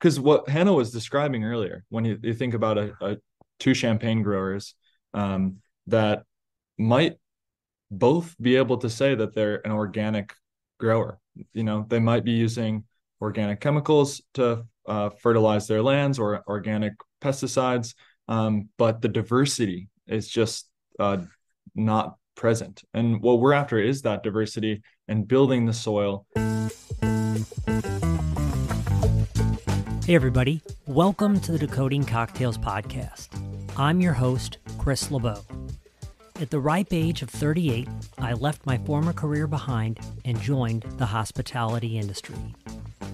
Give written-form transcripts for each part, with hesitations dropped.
because what Hannah was describing earlier, when you think about two champagne growers that might both be able to say that they're an organic grower. They might be using organic chemicals to fertilize their lands or organic pesticides, but the diversity is just not present. And what we're after is that diversity and building the soil. Hey everybody, welcome to the Decoding Cocktails podcast. I'm your host, Chris LeBeau. At the ripe age of 38, I left my former career behind and joined the hospitality industry.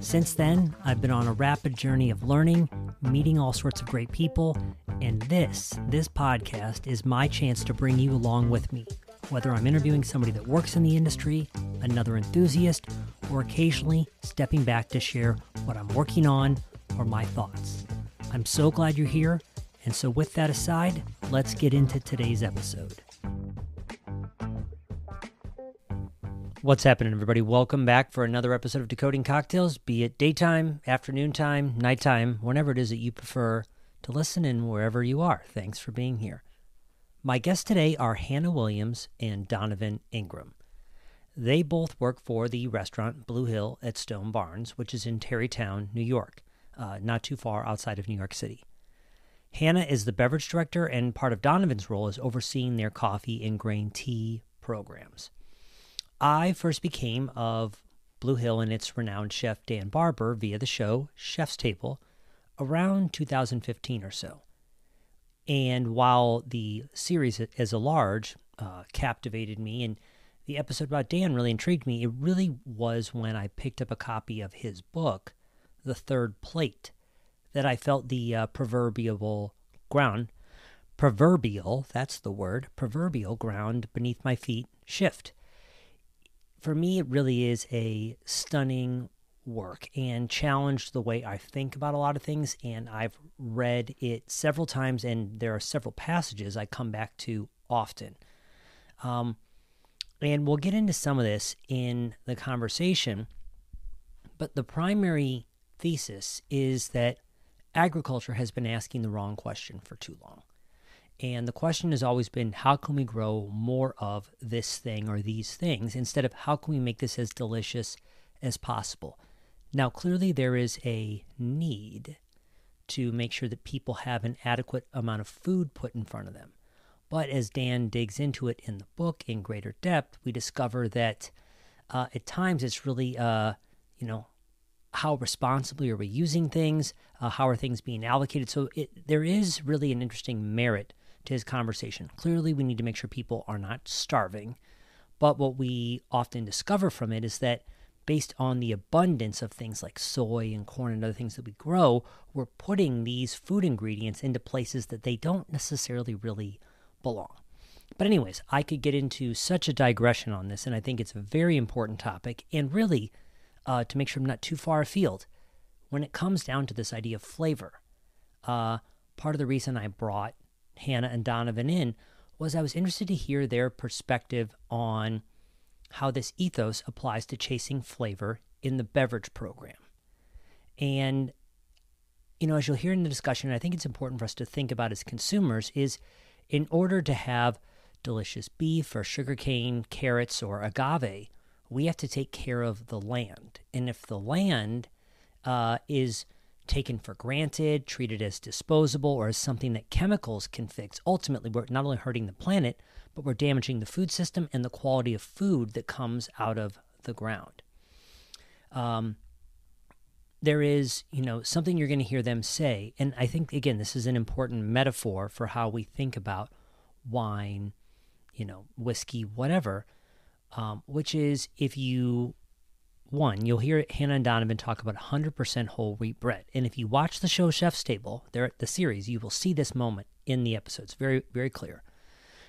Since then, I've been on a rapid journey of learning, meeting all sorts of great people, and this podcast is my chance to bring you along with me, whether I'm interviewing somebody that works in the industry, another enthusiast, or occasionally stepping back to share what I'm working on or my thoughts. I'm so glad you're here, and so with that aside, let's get into today's episode. What's happening, everybody? Welcome back for another episode of Decoding Cocktails, be it daytime, afternoon time, nighttime, whenever it is that you prefer to listen and wherever you are. Thanks for being here. My guests today are Hannah Williams and Donovan Ingram. They both work for the restaurant Blue Hill at Stone Barns, which is in Tarrytown, New York, not too far outside of New York City. Hannah is the beverage director, and part of Donovan's role is overseeing their coffee and grain tea programs. I first became of Blue Hill and its renowned chef Dan Barber via the show Chef's Table around 2015 or so. And while the series as a large captivated me and the episode about Dan really intrigued me, it really was when I picked up a copy of his book, The Third Plate, that I felt the proverbial ground beneath my feet shift. For me, it really is a stunning work and challenged the way I think about a lot of things, and I've read it several times, and there are several passages I come back to often. And we'll get into some of this in the conversation, but the primary thesis is that agriculture has been asking the wrong question for too long. And the question has always been, how can we grow more of this thing or these things instead of how can we make this as delicious as possible? Now, clearly there is a need to make sure that people have an adequate amount of food put in front of them. But as Dan digs into it in the book in greater depth, we discover that at times it's really, how responsibly are we using things? How are things being allocated? So there is really an interesting merit to his conversation. Clearly, we need to make sure people are not starving. But what we often discover from it is that based on the abundance of things like soy and corn and other things that we grow, we're putting these food ingredients into places that they don't necessarily really belong. But anyways, I could get into such a digression on this, and I think it's a very important topic. And really, to make sure I'm not too far afield, when it comes down to this idea of flavor, part of the reason I brought Hannah and Donovan in was I was interested to hear their perspective on how this ethos applies to chasing flavor in the beverage program. And, as you'll hear in the discussion, I think it's important for us to think about as consumers is in order to have delicious beef or sugarcane, carrots, or agave, we have to take care of the land. And if the land is taken for granted, treated as disposable, or as something that chemicals can fix, ultimately we're not only hurting the planet, but we're damaging the food system and the quality of food that comes out of the ground. There is, something you're going to hear them say, and I think, again, this is an important metaphor for how we think about wine, whiskey, whatever, which is you'll hear Hannah and Donovan talk about 100% whole wheat bread. And if you watch the show Chef's Table, the series, you will see this moment in the episodes. Very, very clear.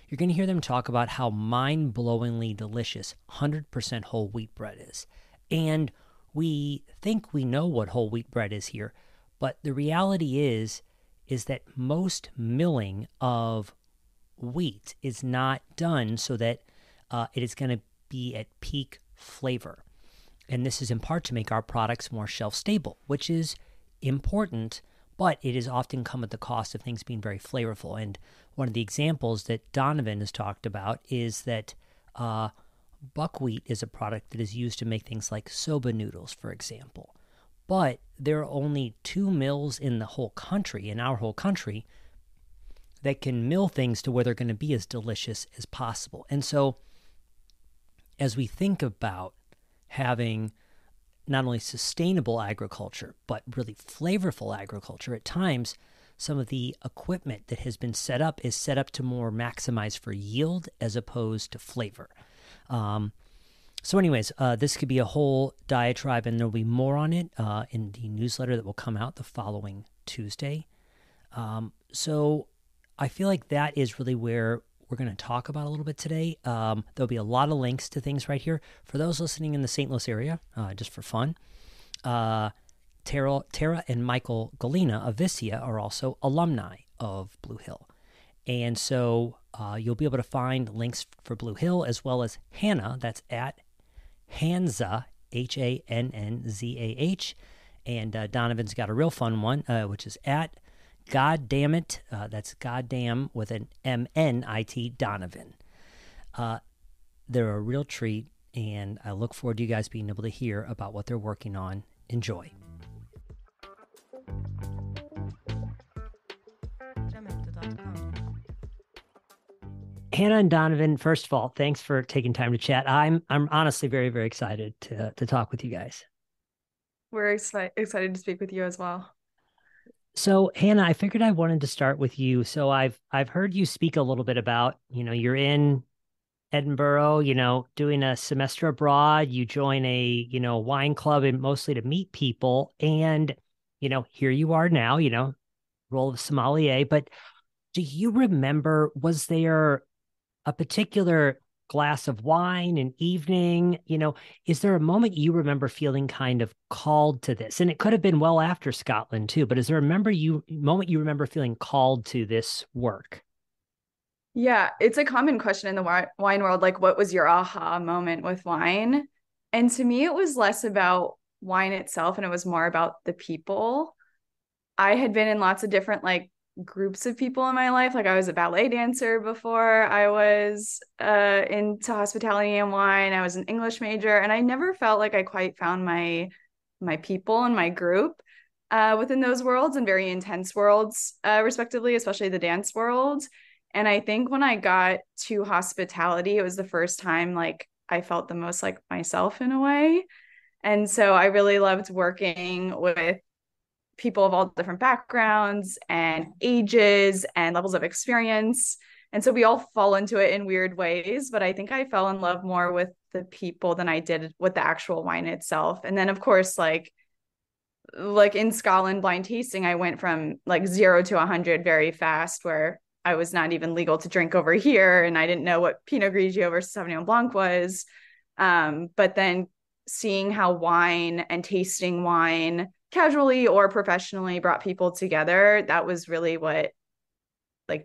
You're going to hear them talk about how mind-blowingly delicious 100% whole wheat bread is. And we think we know what whole wheat bread is here, but the reality is that most milling of wheat is not done so that it is going to be at peak flavor. And this is in part to make our products more shelf stable, which is important, but it has often come at the cost of things being very flavorful. And one of the examples that Donovan has talked about is that buckwheat is a product that is used to make things like soba noodles, for example. But there are only 2 mills in the whole country, in our whole country, that can mill things to where they're going to be as delicious as possible. And so, as we think about having not only sustainable agriculture, but really flavorful agriculture, at times, some of the equipment that has been set up is set up to more maximize for yield as opposed to flavor. Anyways, this could be a whole diatribe, and there'll be more on it in the newsletter that will come out the following Tuesday. So I feel like that is really where we're going to talk about a little bit today. There'll be a lot of links to things right here. For those listening in the St. Louis area, just for fun, Tara and Michael Galena of Vicia are also alumni of Blue Hill. And so you'll be able to find links for Blue Hill as well as Hannah, that's at Hanzah, Hannzah. And Donovan's got a real fun one, which is at Goddammit, that's goddamn with an MNIT, Donovan. They're a real treat, and I look forward to you guys being able to hear about what they're working on. Enjoy. Hannah and Donovan, first of all, thanks for taking time to chat. I'm honestly very, very excited to talk with you guys. We're excited to speak with you as well. So, Hannah, I figured I wanted to start with you. So I've heard you speak a little bit about, you're in Edinburgh, doing a semester abroad. You join a, wine club and mostly to meet people. And, here you are now, role of sommelier. But do you remember, was there a particular glass of wine, an evening, is there a moment you remember feeling kind of called to this? And it could have been well after Scotland too, but is there a moment you remember feeling called to this work? Yeah, it's a common question in the wine world. Like, what was your aha moment with wine? And to me, it was less about wine itself and it was more about the people. I had been in lots of different groups of people in my life. Like I was a ballet dancer before I was into hospitality and wine. I was an English major, and I never felt like I quite found my people and my group within those worlds, and very intense worlds, respectively, especially the dance world. And I think when I got to hospitality, it was the first time I felt the most like myself in a way. And so I really loved working with people of all different backgrounds and ages and levels of experience. And so we all fall into it in weird ways, but I think I fell in love more with the people than I did with the actual wine itself. And then of course, like in Scotland blind tasting, I went from 0 to 100 very fast, where I was not even legal to drink over here. And I didn't know what Pinot Grigio versus Sauvignon Blanc was. But then seeing how wine and tasting wine casually or professionally brought people together, that was really what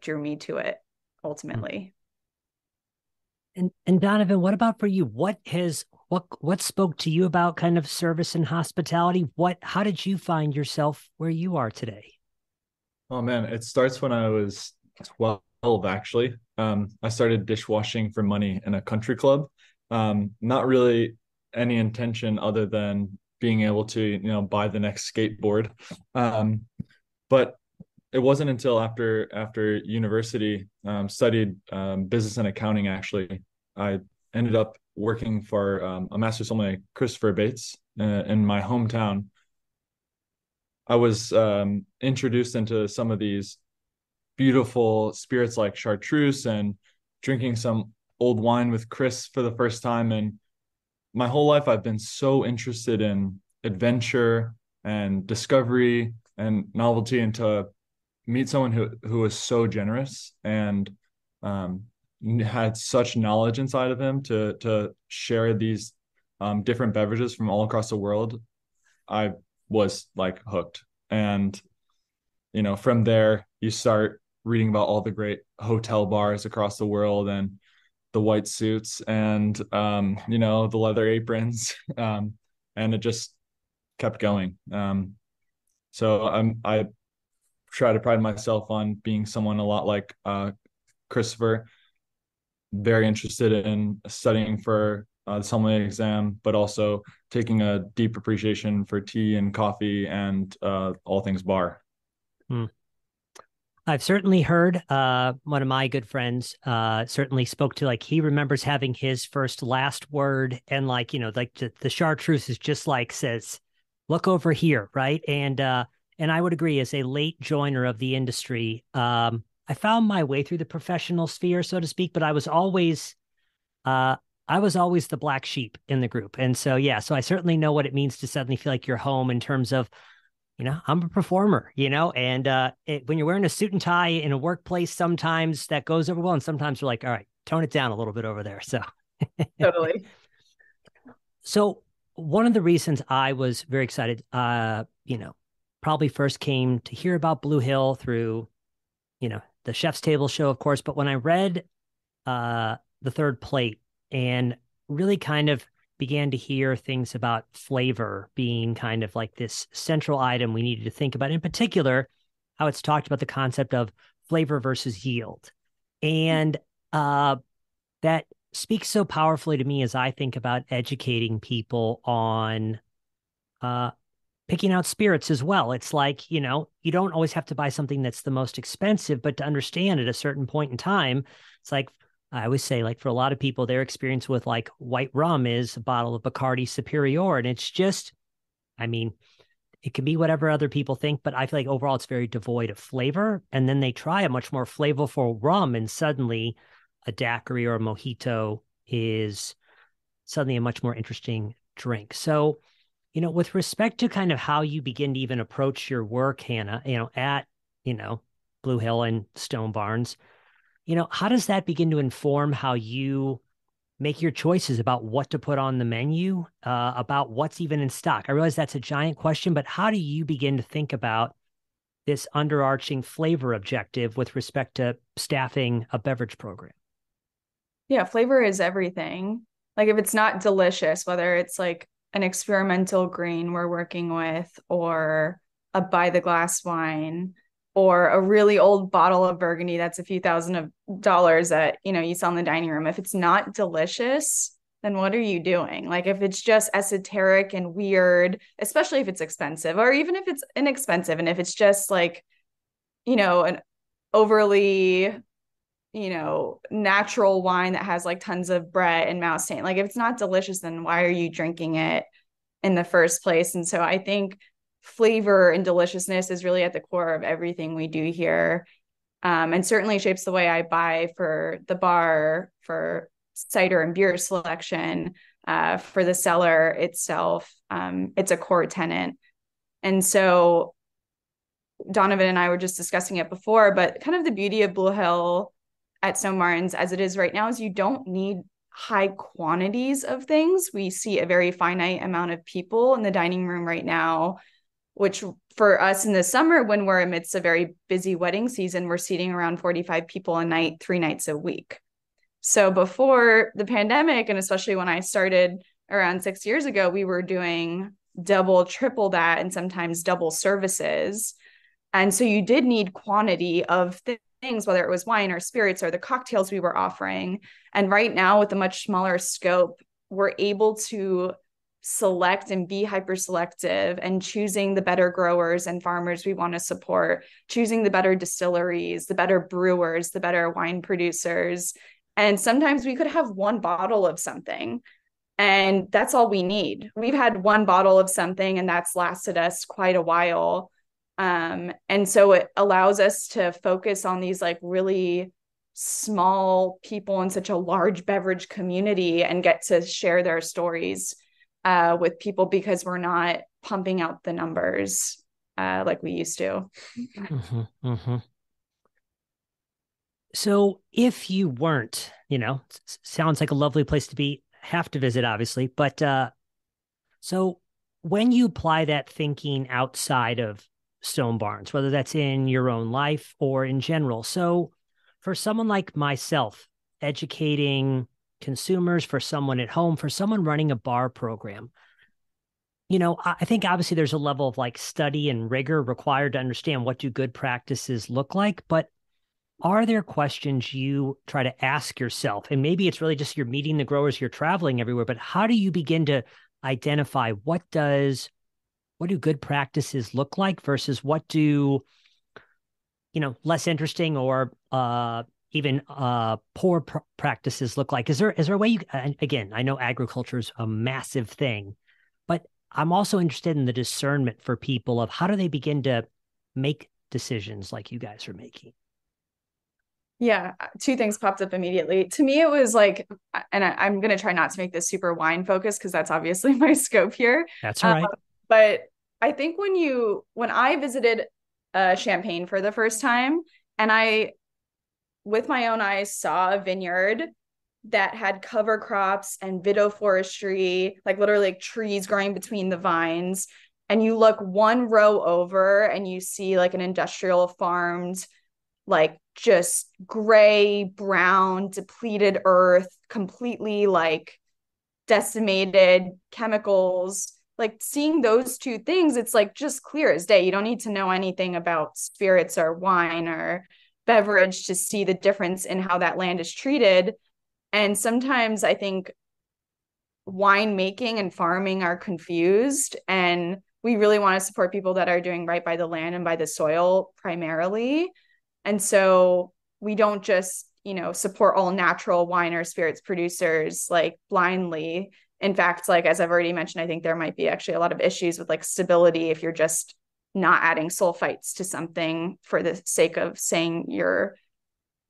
drew me to it ultimately. And Donovan, what about for you? What spoke to you about kind of service and hospitality? How did you find yourself where you are today? Oh man, it starts when I was 12 actually. I started dishwashing for money in a country club. Not really any intention other than being able to, buy the next skateboard. But it wasn't until after university, studied business and accounting, actually, I ended up working for a master sommelier, Christopher Bates, in my hometown. I was introduced into some of these beautiful spirits like chartreuse and drinking some old wine with Chris for the first time. And my whole life, I've been so interested in adventure and discovery and novelty, and to meet someone who was so generous and had such knowledge inside of him to share these different beverages from all across the world, I was hooked. And from there you start reading about all the great hotel bars across the world and the white suits and the leather aprons, and it just kept going. So I try to pride myself on being someone a lot like Christopher, very interested in studying for the sommelier exam, but also taking a deep appreciation for tea and coffee and all things bar. Hmm. I've certainly heard one of my good friends certainly spoke to like he remembers having his first last word and like like the chartreuse is just like says look over here, right? And I would agree as a late joiner of the industry, I found my way through the professional sphere, so to speak, but uh I was always the black sheep in the group. And so yeah, so I certainly know what it means to suddenly feel like you're home in terms of I'm a performer, and when you're wearing a suit and tie in a workplace, sometimes that goes over well. And sometimes we're like, all right, tone it down a little bit over there. So, Totally. so one of the reasons I was very excited, probably first came to hear about Blue Hill through, the Chef's Table show, of course. But when I read the third plate and really kind of began to hear things about flavor being kind of like this central item we needed to think about, in particular, how it's talked about the concept of flavor versus yield. And that speaks so powerfully to me as I think about educating people on uh, picking out spirits as well. It's like, you don't always have to buy something that's the most expensive, but to understand at a certain point in time, it's like I always say, like for a lot of people, their experience with like white rum is a bottle of Bacardi Superior. And it's just, I mean, it can be whatever other people think, but I feel like overall it's very devoid of flavor. And then they try a much more flavorful rum, and suddenly a daiquiri or a mojito is suddenly a much more interesting drink. So, with respect to kind of how you begin to even approach your work, Hannah, at, you know, Blue Hill and Stone Barns, how does that begin to inform how you make your choices about what to put on the menu, about what's even in stock? I realize that's a giant question, but how do you begin to think about this underarching flavor objective with respect to staffing a beverage program? Yeah, flavor is everything. Like if it's not delicious, whether it's like an experimental grain we're working with or a by the glass wine or a really old bottle of Burgundy that's a few thousand of dollars that, you sell in the dining room. If it's not delicious, then what are you doing? Like if it's just esoteric and weird, especially if it's expensive or even if it's inexpensive and if it's just like, an overly natural wine that has like tons of Brett and mouse taint. Like if it's not delicious, then why are you drinking it in the first place? And so I think flavor and deliciousness is really at the core of everything we do here. And certainly shapes the way I buy for the bar, for cider and beer selection, for the cellar itself. It's a core tenant. And so Donovan and I were just discussing it before, but kind of the beauty of Blue Hill at Stone Barns as it is right now is you don't need high quantities of things. We see a very finite amount of people in the dining room right now, which for us in the summer, when we're amidst a very busy wedding season, we're seating around 45 people a night, 3 nights a week. So before the pandemic, and especially when I started around 6 years ago, we were doing double, triple that, and sometimes double services. And so you did need quantity of things, whether it was wine or spirits or the cocktails we were offering. And right now, with a much smaller scope, we're able to select and be hyper selective and choosing the better growers and farmers we want to support, choosing the better distilleries, the better brewers, the better wine producers. And sometimes we could have one bottle of something, and that's all we need. We've had one bottle of something, and that's lasted us quite a while. And so it allows us to focus on these like really small people in such a large beverage community and get to share their stories with people because we're not pumping out the numbers like we used to. Mm-hmm, mm-hmm. So if you weren't, sounds like a lovely place to be, have to visit, obviously. But so when you apply that thinking outside of Stone Barns, whether that's in your own life or in general. So for someone like myself, educating consumers, for someone at home, for someone running a bar program, I think obviously there's a level of like study and rigor required to understand what do good practices look like, but are there questions you try to ask yourself? And maybe it's really just you're meeting the growers, you're traveling everywhere, but how do you begin to identify what do good practices look like versus what do, less interesting or even poor practices look like? Is there a way and again, I know agriculture is a massive thing, but I'm also interested in the discernment for people of how do they begin to make decisions like you guys are making? Yeah, two things popped up immediately. To me, it was like, and I'm going to try not to make this super wine focused because that's obviously my scope here. That's all Um, right. but I think when I visited Champagne for the first time, and I, with my own eyes, saw a vineyard that had cover crops and vitiforestry, like literally like trees growing between the vines. And you look one row over and you see like an industrial farmed, like just gray, brown, depleted earth, completely like decimated, chemicals. Like seeing those two things, it's like just clear as day. You don't need to know anything about spirits or wine or beverage to see the difference in how that land is treated. And sometimes I think winemaking and farming are confused, and we really want to support people that are doing right by the land and by the soil primarily. And so we don't just, support all natural wine or spirits producers like blindly. In fact, like as I've already mentioned, I think there might be actually a lot of issues with like stability if you're just not adding sulfites to something for the sake of saying you're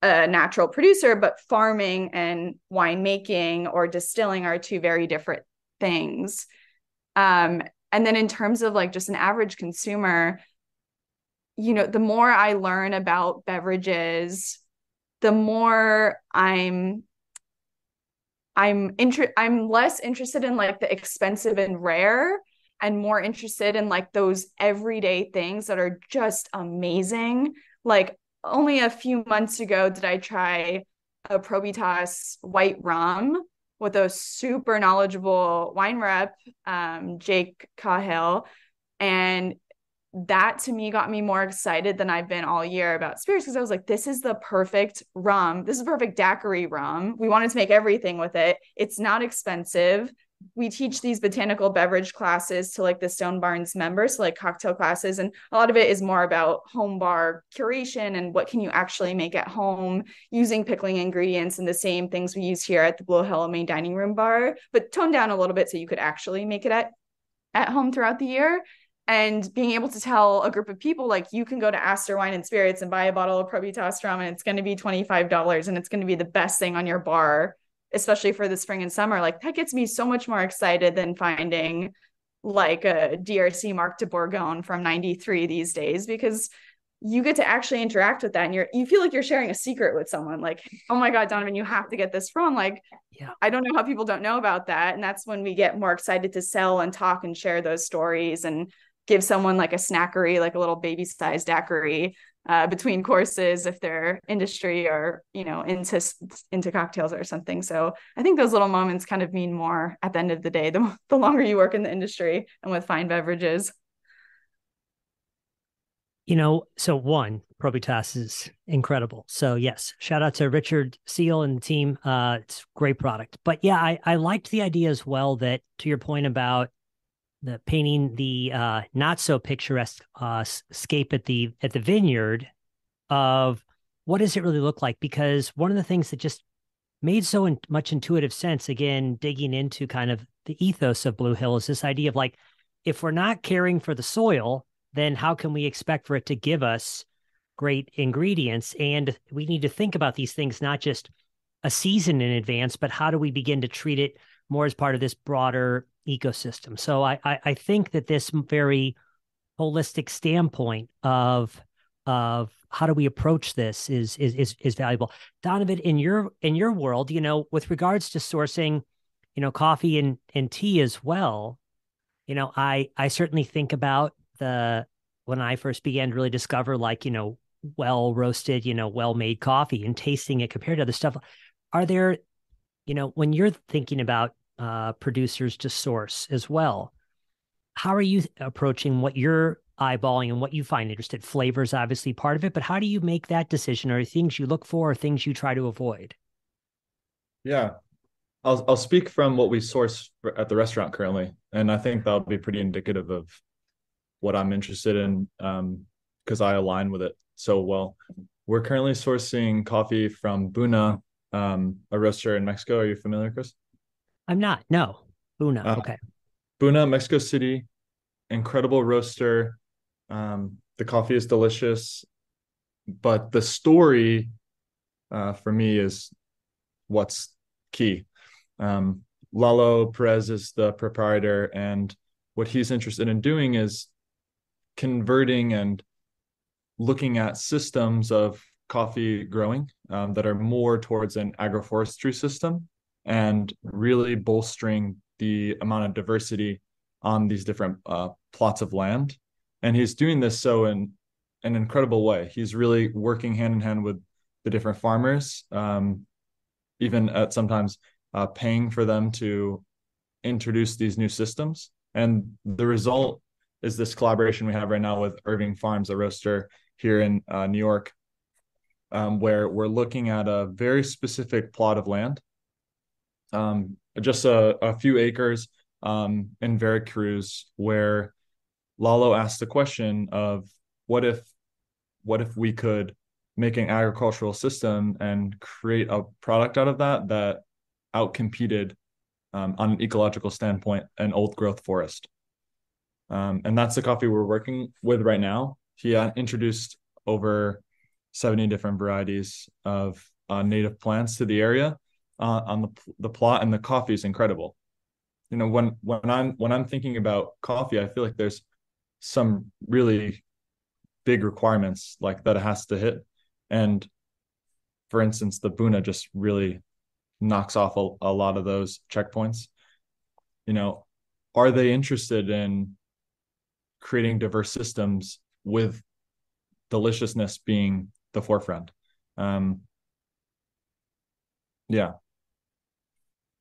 a natural producer, but farming and winemaking or distilling are two very different things. And then in terms of like just an average consumer, the more I learn about beverages, the more I'm less interested in like the expensive and rare and more interested in like those everyday things that are just amazing. Like only a few months ago did I try a Probitas white rum with a super knowledgeable wine rep, Jake Cahill. And that to me got me more excited than I've been all year about spirits because I was like, this is the perfect rum. This is perfect daiquiri rum. We wanted to make everything with it. It's not expensive. We teach these botanical beverage classes to like the Stone Barns members, so like cocktail classes. And a lot of it is more about home bar curation and what can you actually make at home using pickling ingredients and the same things we use here at the Blue Hill main dining room bar, but toned down a little bit so you could actually make it at home throughout the year. And being able to tell a group of people like you can go to Astor Wine and Spirits and buy a bottle of Probitas rum and it's going to be $25 and it's going to be the best thing on your bar, especially for the spring and summer. Like that gets me so much more excited than finding like a DRC Marc de Bourgogne from 93 these days, because you get to actually interact with that and you feel like you're sharing a secret with someone. Like, oh my God, Donovan, you have to get this from. Like, Yeah. I don't know how people don't know about that. And that's when we get more excited to sell and talk and share those stories and give someone like a snackery, like a little baby sized daiquiri between courses if they're industry or, into cocktails or something. So I think those little moments kind of mean more at the end of the day, the longer you work in the industry and with fine beverages. So one, Probitas is incredible. So yes, shout out to Richard Seal and the team. It's great product. But yeah, I liked the idea as well that to your point about the painting the not so picturesque scape at the vineyard of what does it really look like? Because one of the things that just made so much intuitive sense, again, digging into kind of the ethos of Blue Hill is this idea of like, if we're not caring for the soil, then how can we expect for it to give us great ingredients? And we need to think about these things, not just a season in advance, but how do we begin to treat it more as part of this broader ecosystem? So I think that this very holistic standpoint of how do we approach this is valuable. Donovan, in your world, with regards to sourcing, coffee and tea as well, I certainly think about the when I first began to really discover like, well roasted, well made coffee and tasting it compared to other stuff. Are there, when you're thinking about producers to source as well, how are you approaching what you're eyeballing and what you find interested? Flavor is obviously part of it, but how do you make that decision? Are there things you look for or things you try to avoid? Yeah, I'll speak from what we source at the restaurant currently, and I think that'll be pretty indicative of what I'm interested in, because I align with it so well. We're currently sourcing coffee from Buna, a roaster in Mexico. Are you familiar, Chris? I'm not. No. Una. Uh, Okay. Buna, Mexico City, incredible roaster. The coffee is delicious, but the story for me is what's key. Um, Lalo Perez is the proprietor, and what he's interested in doing is converting and looking at systems of coffee growing that are more towards an agroforestry system and really bolstering the amount of diversity on these different plots of land. And he's doing this so in an incredible way. He's really working hand in hand with the different farmers, even at sometimes paying for them to introduce these new systems. And the result is this collaboration we have right now with Irving Farms, a roaster here in New York, where we're looking at a very specific plot of land, just a few acres in Veracruz, where Lalo asked the question of what if we could make an agricultural system and create a product out of that that outcompeted on an ecological standpoint an old growth forest. And that's the coffee we're working with right now. He introduced over 70 different varieties of native plants to the area on the plot, and the coffee is incredible. You know, when I'm thinking about coffee, I feel like there's some really big requirements like that it has to hit. And for instance, the Buna just really knocks off a lot of those checkpoints. You know, are they interested in creating diverse systems with deliciousness being the forefront? Um, yeah.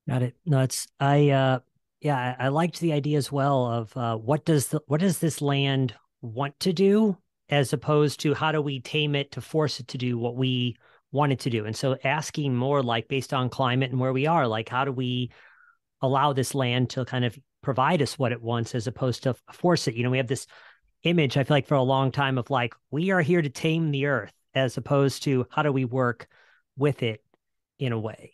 Got it. No, it's I liked the idea as well of what does this land want to do as opposed to how do we tame it to force it to do what we want it to do. And so asking more like based on climate and where we are, like how do we allow this land to kind of provide us what it wants as opposed to force it. You know, we have this image, I feel like for a long time of like, we are here to tame the earth as opposed to how do we work with it in a way.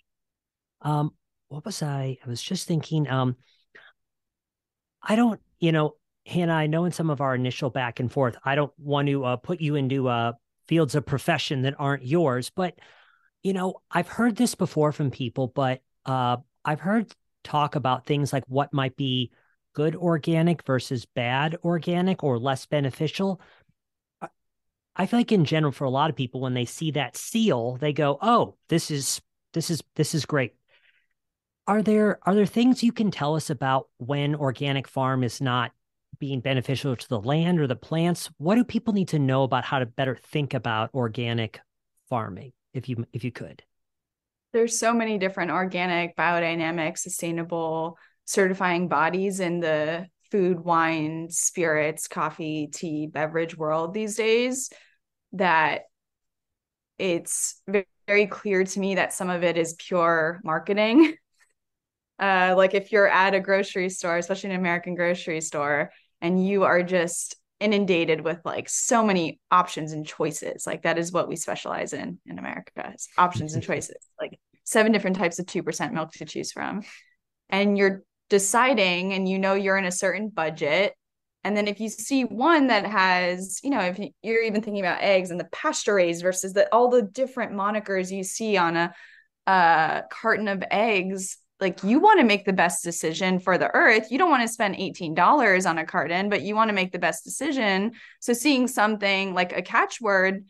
Um, what was I was just thinking, I don't, you know, Hannah, I know in some of our initial back and forth, I don't want to put you into fields of profession that aren't yours, but you know, I've heard this before from people, but I've heard talk about things like what might be good organic versus bad organic or less beneficial. I feel like in general, for a lot of people, when they see that seal, they go, "Oh, this is great." Are there things you can tell us about when organic farm is not being beneficial to the land or the plants? What do people need to know about how to better think about organic farming, if you could? There's so many different organic, biodynamic, sustainable certifying bodies in the food, wine, spirits, coffee, tea, beverage world these days that it's very clear to me that some of it is pure marketing. Like if you're at a grocery store, especially an American grocery store, and you are just inundated with like so many options and choices, like that is what we specialize in America, is options and choices, like 7 different types of 2% milk to choose from. And you're deciding, and you know you're in a certain budget. And then if you see one that has, you know, if you're even thinking about eggs and the pasture raised versus all the different monikers you see on a carton of eggs, like you want to make the best decision for the earth. You don't want to spend $18 on a carton, but you want to make the best decision. So seeing something like a catchword,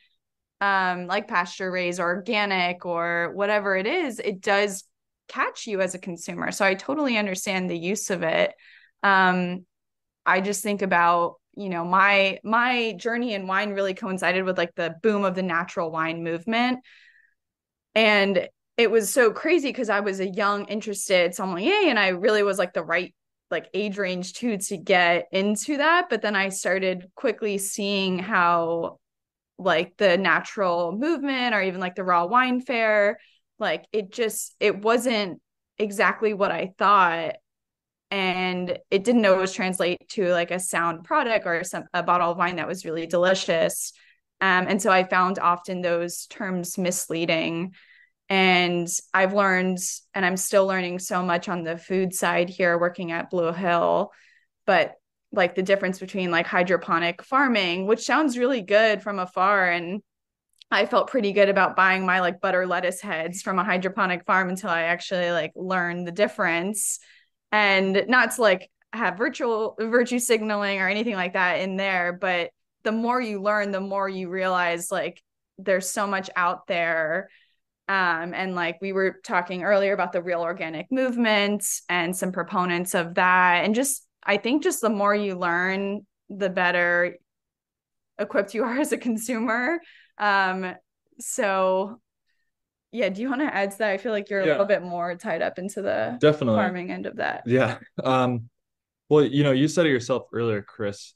like pasture raised or organic or whatever it is, it does catch you as a consumer. So I totally understand the use of it. I just think about, you know, my journey in wine really coincided with like the boom of the natural wine movement. And it was so crazy because I was a young, interested sommelier, and I really was like the right like age range too to get into that. But then I started quickly seeing how like the natural movement or even like the raw wine fair, like it wasn't exactly what I thought. And it didn't always translate to like a sound product or a bottle of wine that was really delicious. And so I found often those terms misleading. And I've learned, and I'm still learning so much on the food side here working at Blue Hill, but like the difference between like hydroponic farming, which sounds really good from afar. And I felt pretty good about buying my like butter lettuce heads from a hydroponic farm until I actually like learned the difference. And not to like have virtue signaling or anything like that in there, but the more you learn, the more you realize like there's so much out there. And like we were talking earlier about the real organic movement and some proponents of that. And just, I think just the more you learn, the better equipped you are as a consumer. So yeah, do you want to add to that? I feel like you're a little bit more tied up into the Definitely. farming end of that. Yeah. Well, you said it yourself earlier, Chris.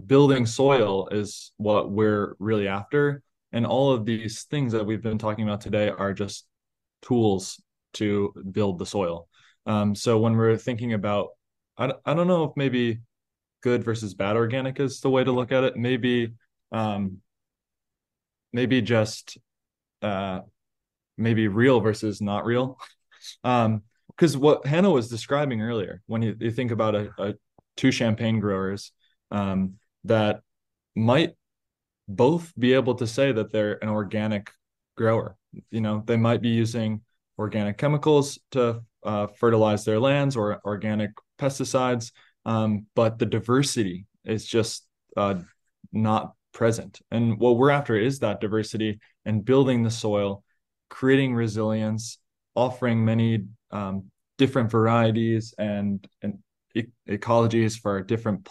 Building soil is what we're really after. And all of these things that we've been talking about today are just tools to build the soil. So when we're thinking about, I don't know if maybe good versus bad organic is the way to look at it. Maybe just maybe real versus not real. Because what Hannah was describing earlier, when you think about two champagne growers that might both be able to say that they're an organic grower. They might be using organic chemicals to fertilize their lands or organic pesticides, but the diversity is just not present. And what we're after is that diversity and building the soil, creating resilience, offering many different varieties and ecologies for different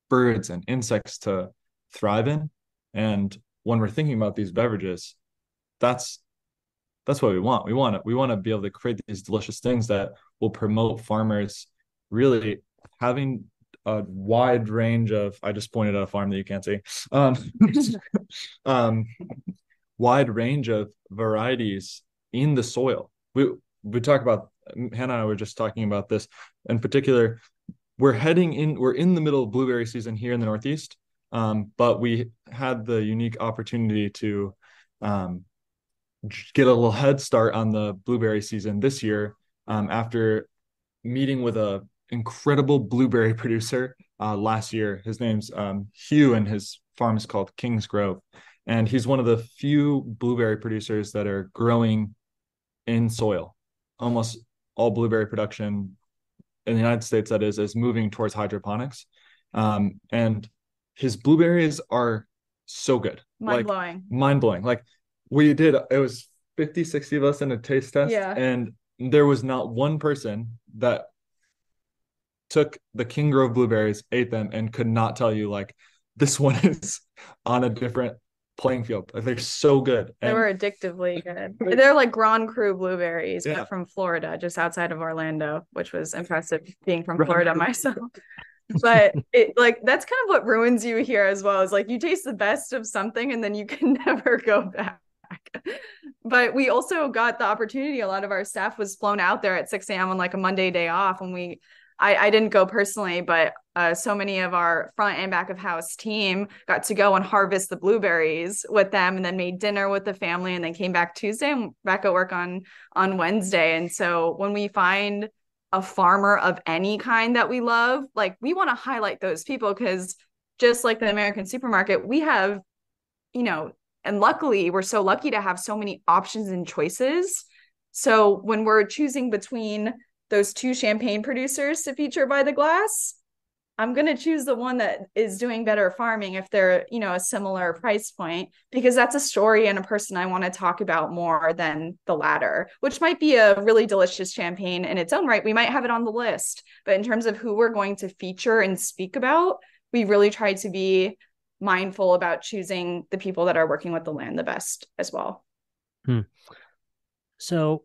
birds and insects to thrive in. And when we're thinking about these beverages, that's what we want. We want to be able to create these delicious things that will promote farmers really having a wide range of, I just pointed at a farm that you can't see, um, wide range of varieties in the soil. We talk about, Hannah and I were just talking about this in particular. We're in the middle of blueberry season here in the Northeast. But we had the unique opportunity to get a little head start on the blueberry season this year after meeting with a incredible blueberry producer last year. His name's Hugh, and his farm is called Kings Grove. And he's one of the few blueberry producers that are growing in soil. Almost all blueberry production in the United States, that is moving towards hydroponics. And his blueberries are so good. Mind blowing. Like it was 50, 60 of us in a taste test. Yeah. And there was not one person that took the King Grove blueberries, ate them, and could not tell you like this one is on a different playing field. Like, they're so good. They were addictively good. They're like Grand Cru blueberries, but from Florida, just outside of Orlando, which was impressive being from Florida myself. But it like that's kind of what ruins you here as well, is like you taste the best of something and then you can never go back. But we also got the opportunity, a lot of our staff was flown out there at 6 a.m. on like a Monday day off, and I didn't go personally, but so many of our front and back of house team got to go and harvest the blueberries with them, and then made dinner with the family, and then came back Tuesday and back at work on Wednesday. And so when we find a farmer of any kind that we love, like we want to highlight those people, because just like the American supermarket, we have, and luckily we're so lucky to have so many options and choices. So when we're choosing between those two champagne producers to feature by the glass, I'm going to choose the one that is doing better farming if they're, a similar price point, because that's a story and a person I want to talk about more than the latter, which might be a really delicious champagne in its own right. We might have it on the list, but in terms of who we're going to feature and speak about, we really try to be mindful about choosing the people that are working with the land the best as well. So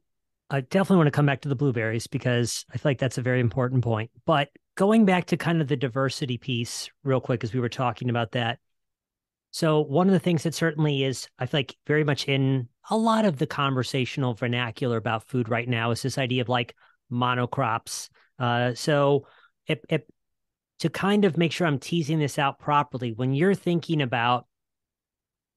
I definitely want to come back to the blueberries because I feel like that's a very important point. But going back to kind of the diversity piece real quick, as we were talking about that. So one of the things that certainly is, I feel like very much in a lot of the conversational vernacular about food right now is this idea of like monocrops. So it to kind of make sure I'm teasing this out properly, when you're thinking about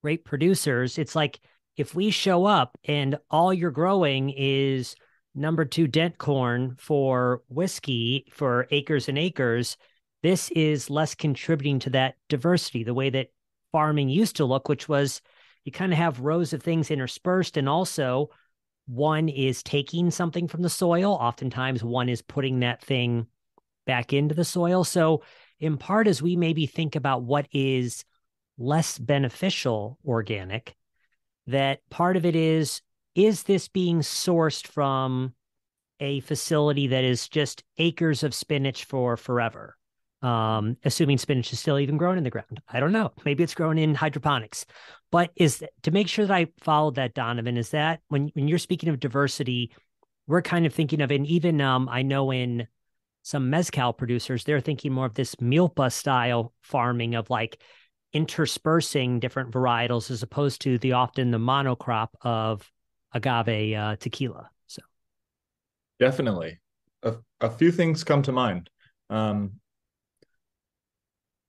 great producers, it's like if we show up and all you're growing is number two dent corn for whiskey for acres and acres, this is less contributing to that diversity, the way that farming used to look, which was you kind of have rows of things interspersed. And also, one is taking something from the soil. Oftentimes, one is putting that thing back into the soil. So, in part, as we maybe think about what is less beneficial organic, that part of it is this being sourced from a facility that is just acres of spinach for forever? Assuming spinach is still even grown in the ground. I don't know. Maybe it's grown in hydroponics. But is to make sure that I followed that, Donovan, is that when you're speaking of diversity, we're kind of thinking of, and even I know in some mezcal producers, they're thinking more of this milpa style farming of like interspersing different varietals as opposed to the often the monocrop of agave tequila. So Definitely. A few things come to mind. Um,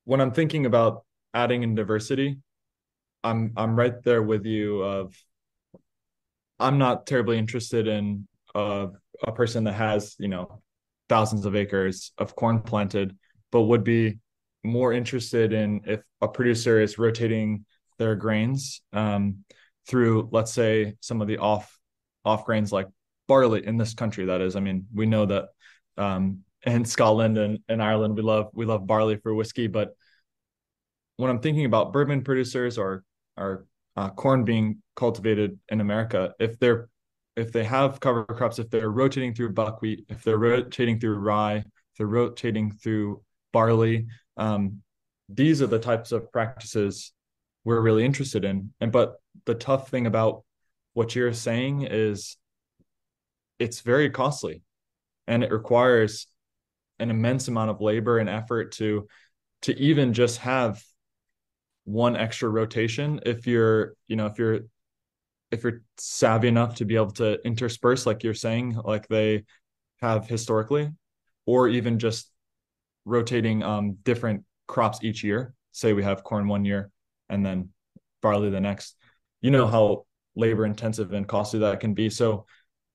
when I'm thinking about adding in diversity, I'm right there with you of I'm not terribly interested in a person that has, thousands of acres of corn planted, but would be more interested in if a producer is rotating their grains through, let's say, some of the off grains like barley in this country. That is, I mean, we know that in Scotland and Ireland we love barley for whiskey, but when I'm thinking about bourbon producers or corn being cultivated in America, if they have cover crops, if they're rotating through buckwheat, if they're rotating through rye, if they're rotating through barley, these are the types of practices we're really interested in. And but the tough thing about what you're saying is it's very costly and it requires an immense amount of labor and effort to even just have one extra rotation if you're savvy enough to be able to intersperse like you're saying like they have historically, or even just rotating different crops each year. Say we have corn one year and then barley the next. You know how labor intensive and costly that can be. So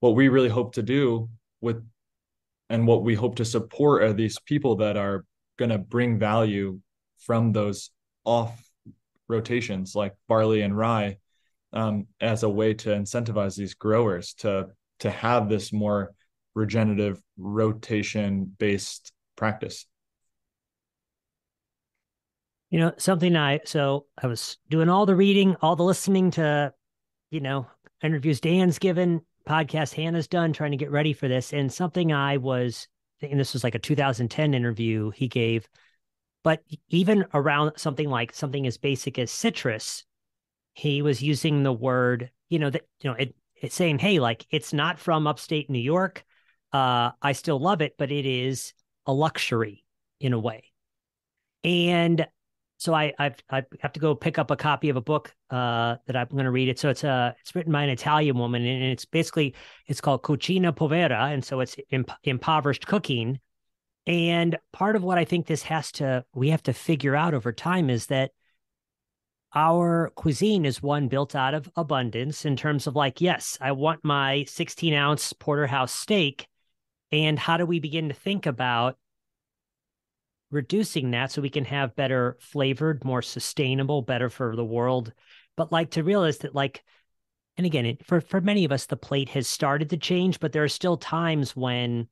what we really hope to do with and what we hope to support are these people that are going to bring value from those off rotations like barley and rye, as a way to incentivize these growers to have this more regenerative rotation based practice. something I was doing all the reading, all the listening to, you know, interviews Dan's given, podcast Hannah's done, trying to get ready for this. And something I was, and this was like a 2010 interview he gave, but even around something as basic as citrus, he was using the word, it's saying, hey, like it's not from upstate New York. I still love it, but it is a luxury in a way. And so I have to go pick up a copy of a book that I'm going to read it. So it's written by an Italian woman, and it's called Cucina Povera, and so it's impoverished cooking. And part of what I think we have to figure out over time is that our cuisine is one built out of abundance in terms of like, yes, I want my 16-ounce porterhouse steak, and how do we begin to think about reducing that so we can have better flavored, more sustainable, better for the world. But like to realize that like, and again, for many of us, the plate has started to change, but there are still times when,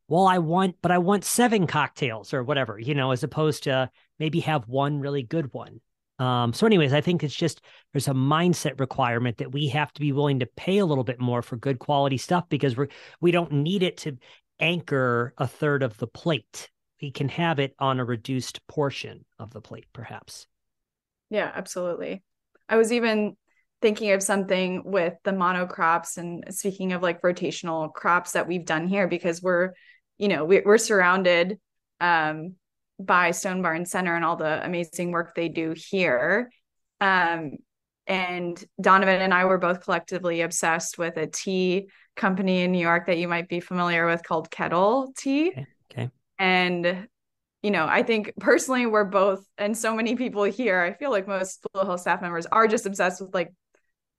well, I want 7 cocktails or whatever, as opposed to maybe have one really good one. So anyways, I think there's a mindset requirement that we have to be willing to pay a little bit more for good quality stuff because we don't need it to anchor a third of the plate. We can have it on a reduced portion of the plate, perhaps. Yeah, absolutely. I was even thinking of something with the monocrops, and speaking of like rotational crops that we've done here, because we're surrounded by Stone Barn Center and all the amazing work they do here. Um, and Donovan and I were both collectively obsessed with a tea company in New York that you might be familiar with called Kettle Tea. Okay. Okay. And I think personally we're both, and so many people here, I feel like most Blue Hill staff members are just obsessed with like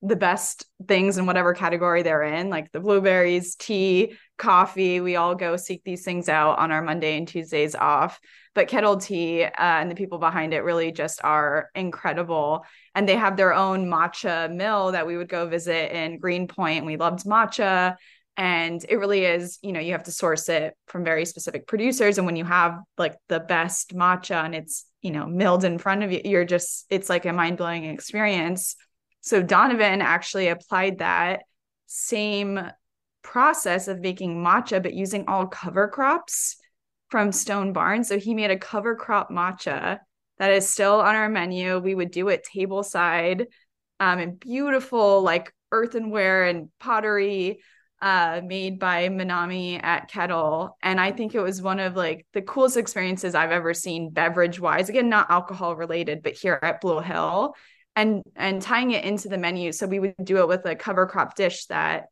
the best things in whatever category they're in, like the blueberries, tea, coffee. We all go seek these things out on our Monday and Tuesdays off. But Kettle Tea and the people behind it really just are incredible. And they have their own matcha mill that we would go visit in Greenpoint. We loved matcha. And it really is, you have to source it from very specific producers. And when you have like the best matcha and it's, milled in front of you, it's like a mind blowing experience. So Donovan actually applied that same process of making matcha, but using all cover crops from Stone Barn. So he made a cover crop matcha that is still on our menu. We would do it tableside, in beautiful like earthenware and pottery, made by Minami at Kettle. And I think it was one of like the coolest experiences I've ever seen beverage wise. Again, not alcohol related, but here at Blue Hill, and tying it into the menu. So we would do it with a cover crop dish that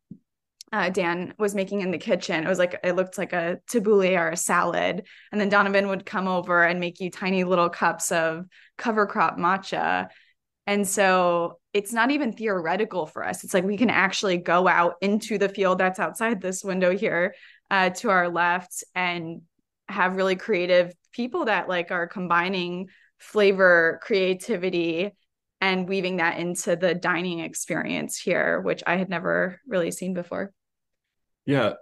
Dan was making in the kitchen. It looked like a tabbouleh or a salad. And then Donovan would come over and make you tiny little cups of cover crop matcha. And so it's not even theoretical for us. It's like we can actually go out into the field that's outside this window here, to our left, and have really creative people that like are combining flavor, creativity, and weaving that into the dining experience here, which I had never really seen before. Yeah.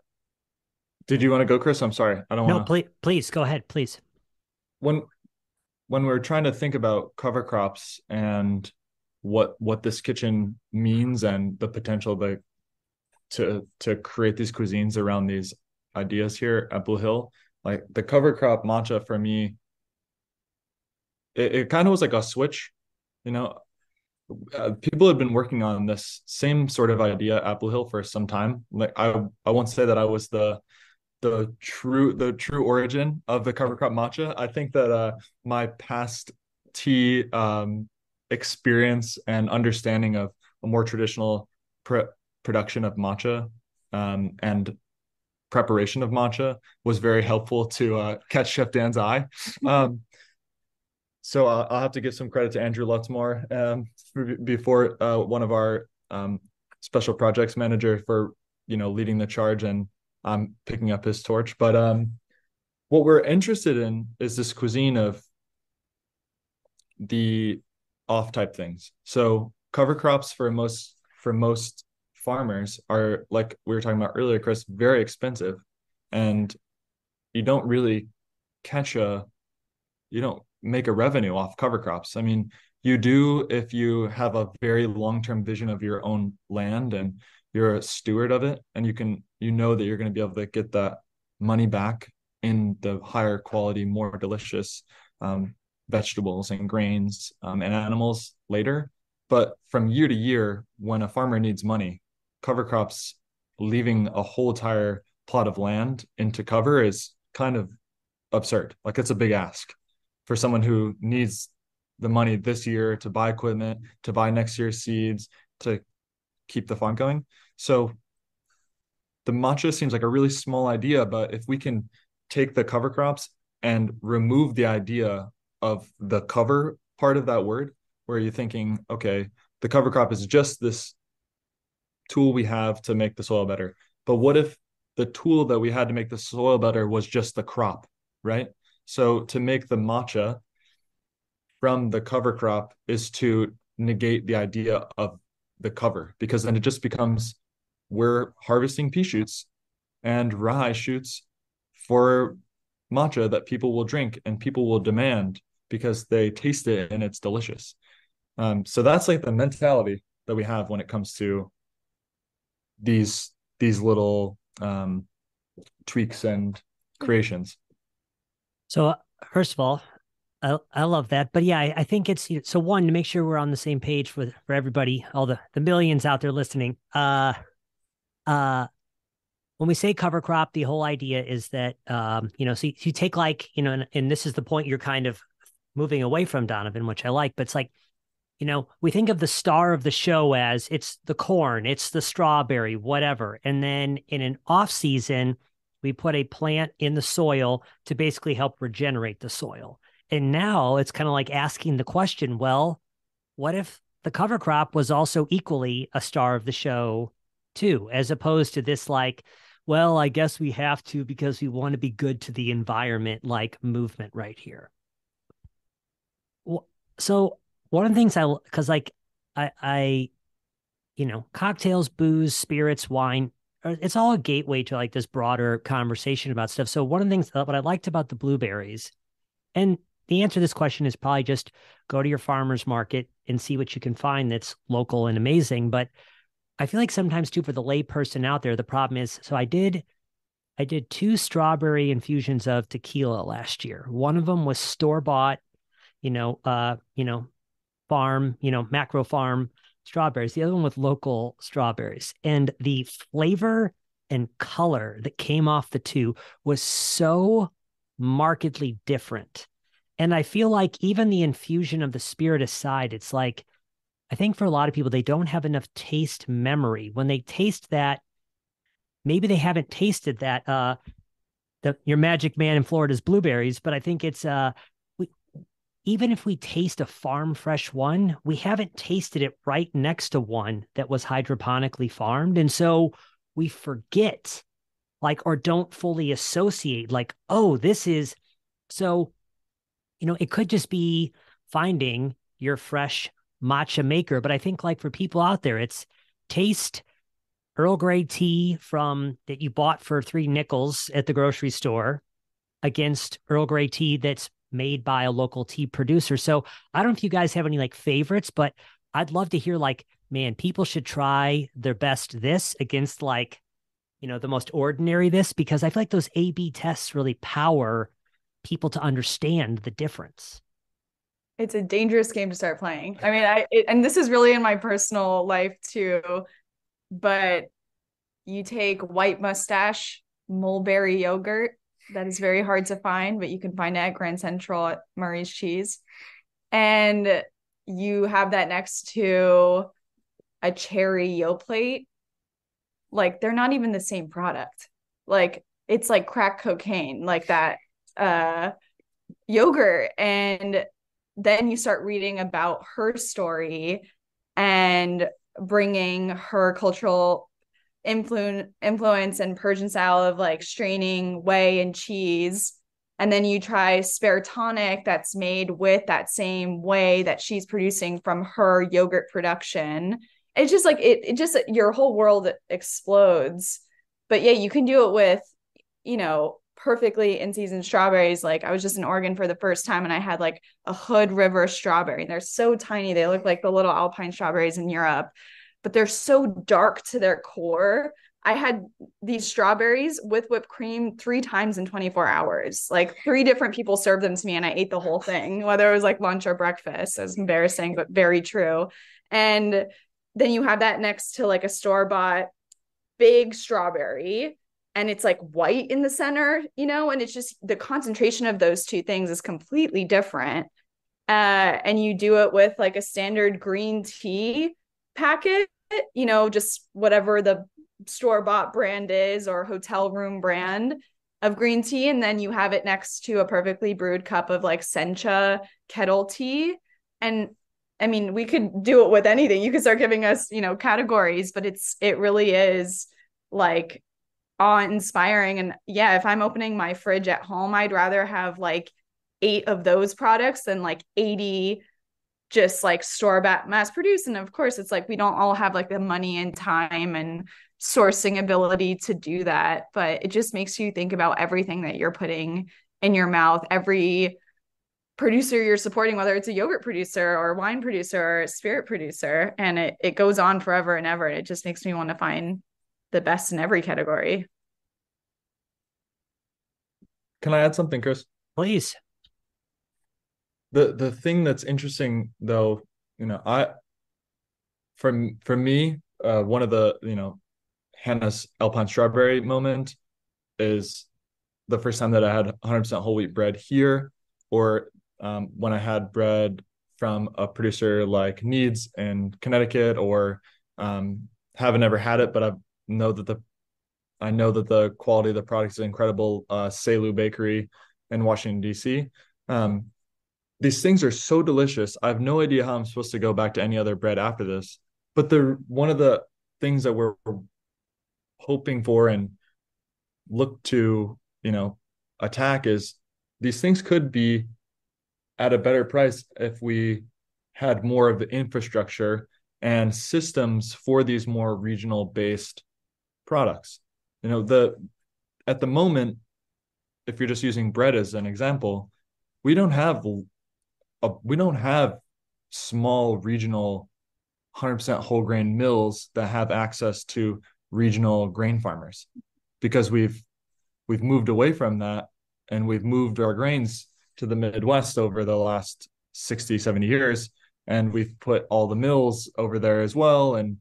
Did you want to go, Chris? I'm sorry. I don't No, want to. please go ahead, please. When we're trying to think about cover crops and what this kitchen means and the potential to create these cuisines around these ideas here at Blue Hill, like the cover crop matcha for me, it kind of was like a switch, you know. People have been working on this same sort of idea at Blue Hill for some time. Like I won't say that I was the true origin of the cover crop matcha. I think that my past tea experience and understanding of a more traditional production of matcha, and preparation of matcha was very helpful to catch Chef Dan's eye. So I'll have to give some credit to Andrew Lutzmore, before one of our special projects manager, for leading the charge, and I'm picking up his torch. But what we're interested in is this cuisine of the off type things. So cover crops for most farmers are, like we were talking about earlier, Chris, very expensive, and you don't really catch a you don't make a revenue off cover crops. I mean, you do if you have a very long-term vision of your own land and you're a steward of it, and that you're going to be able to get that money back in the higher quality, more delicious vegetables and grains, and animals later. But from year to year, when a farmer needs money, cover crops leaving a whole entire plot of land into cover is kind of absurd. Like, it's a big ask for someone who needs the money this year to buy equipment, to buy next year's seeds, to keep the farm going. So the matcha seems like a really small idea, but if we can take the cover crops and remove the idea of the cover part of that word, where you're thinking, okay, the cover crop is just this tool we have to make the soil better. But what if the tool that we had to make the soil better was just the crop, right? So to make the matcha from the cover crop is to negate the idea of the cover, because then it just becomes, we're harvesting pea shoots and rawhide shoots for matcha that people will drink and people will demand because they taste it and it's delicious. So that's like the mentality that we have when it comes to these little tweaks and creations. So, first of all, I love that. But yeah, I think it's so one to make sure we're on the same page for everybody, all the millions out there listening. Uh when we say cover crop, the whole idea is that so you take like, and this is the point you're kind of moving away from, Donovan, which I like, but it's like, we think of the star of the show as it's the corn, it's the strawberry, whatever. And then in an off season, we put a plant in the soil to basically help regenerate the soil. And now it's kind of like asking the question, well, what if the cover crop was also equally a star of the show too, as opposed to this like, well, I guess we have to because we want to be good to the environment like movement right here. So one of the things because like I, cocktails, booze, spirits, wine, it's all a gateway to like this broader conversation about stuff. So one of the things that what I liked about the blueberries, and the answer to this question is probably just go to your farmer's market and see what you can find that's local and amazing. But I feel like sometimes too, for the lay person out there, the problem is, so I did two strawberry infusions of tequila last year. One of them was store bought, farm, macro farm strawberries. The other one with local strawberries. And the flavor and color that came off the two was so markedly different. And I feel like even the infusion of the spirit aside, it's like, I think for a lot of people, they don't have enough taste memory. When they taste that, maybe they haven't tasted that your magic man in Florida's blueberries, but I think it's we, even if we taste a farm fresh one, we haven't tasted it right next to one that was hydroponically farmed. And so we forget, like, or don't fully associate, like, oh, this is so, it could just be finding your fresh matcha maker. But I think, like, for people out there, it's taste Earl Grey tea from that you bought for 3 nickels at the grocery store against Earl Grey tea that's made by a local tea producer. So I don't know if you guys have any like favorites, but I'd love to hear like, man, people should try their best this against like, the most ordinary this, because I feel like those A/B tests really power people to understand the difference. It's a dangerous game to start playing. I mean, and this is really in my personal life too, but you take white mustache mulberry yogurt that is very hard to find, but you can find it at Grand Central at Murray's Cheese. And you have that next to a cherry yo plate. Like they're not even the same product. Like it's like crack cocaine, like that uh yogurt. And then you start reading about her story and bringing her cultural influence and Persian style of like straining whey and cheese. And then you try spare tonic that's made with that same whey that she's producing from her yogurt production. It's just like it just your whole world explodes. But yeah, you can do it with, perfectly in season strawberries. Like I was just in Oregon for the first time and I had like a Hood River strawberry. And they're so tiny. They look like the little alpine strawberries in Europe, but they're so dark to their core. I had these strawberries with whipped cream 3 times in 24 hours. Like 3 different people served them to me and I ate the whole thing, whether it was like lunch or breakfast. It was embarrassing, but very true. And then you have that next to like a store-bought big strawberry and it's like white in the center, and it's just the concentration of those two things is completely different. And you do it with like a standard green tea packet, just whatever the store-bought brand is or hotel room brand of green tea. And then you have it next to a perfectly brewed cup of like sencha kettle tea. And I mean, we could do it with anything. You could start giving us, categories, but it really is like awe-inspiring. And yeah, if I'm opening my fridge at home, I'd rather have like 8 of those products than like 80 just like store-bought mass produced. And of course, it's like we don't all have like the money and time and sourcing ability to do that, but it just makes you think about everything that you're putting in your mouth, every producer you're supporting, whether it's a yogurt producer or a wine producer or a spirit producer, and it goes on forever and ever. It just makes me want to find the best in every category. Can I add something, Chris? Please. The thing that's interesting though, I for me, one of the, Hannah's Alpine Strawberry moment is the first time that I had 100% whole wheat bread here, or when I had bread from a producer like Needs in Connecticut, or haven't ever had it, but know that the I know that the quality of the product is incredible. Selu Bakery in Washington D.C. Um, these things are so delicious. I have no idea how I'm supposed to go back to any other bread after this. But the one of the things that we're hoping for and look to, attack is these things could be at a better price if we had more of the infrastructure and systems for these more regional based products. The at the moment, if you're just using bread as an example, we don't have we don't have small regional 100% whole grain mills that have access to regional grain farmers, because we've moved away from that, and we've moved our grains to the Midwest over the last 60, 70 years, and we've put all the mills over there as well. And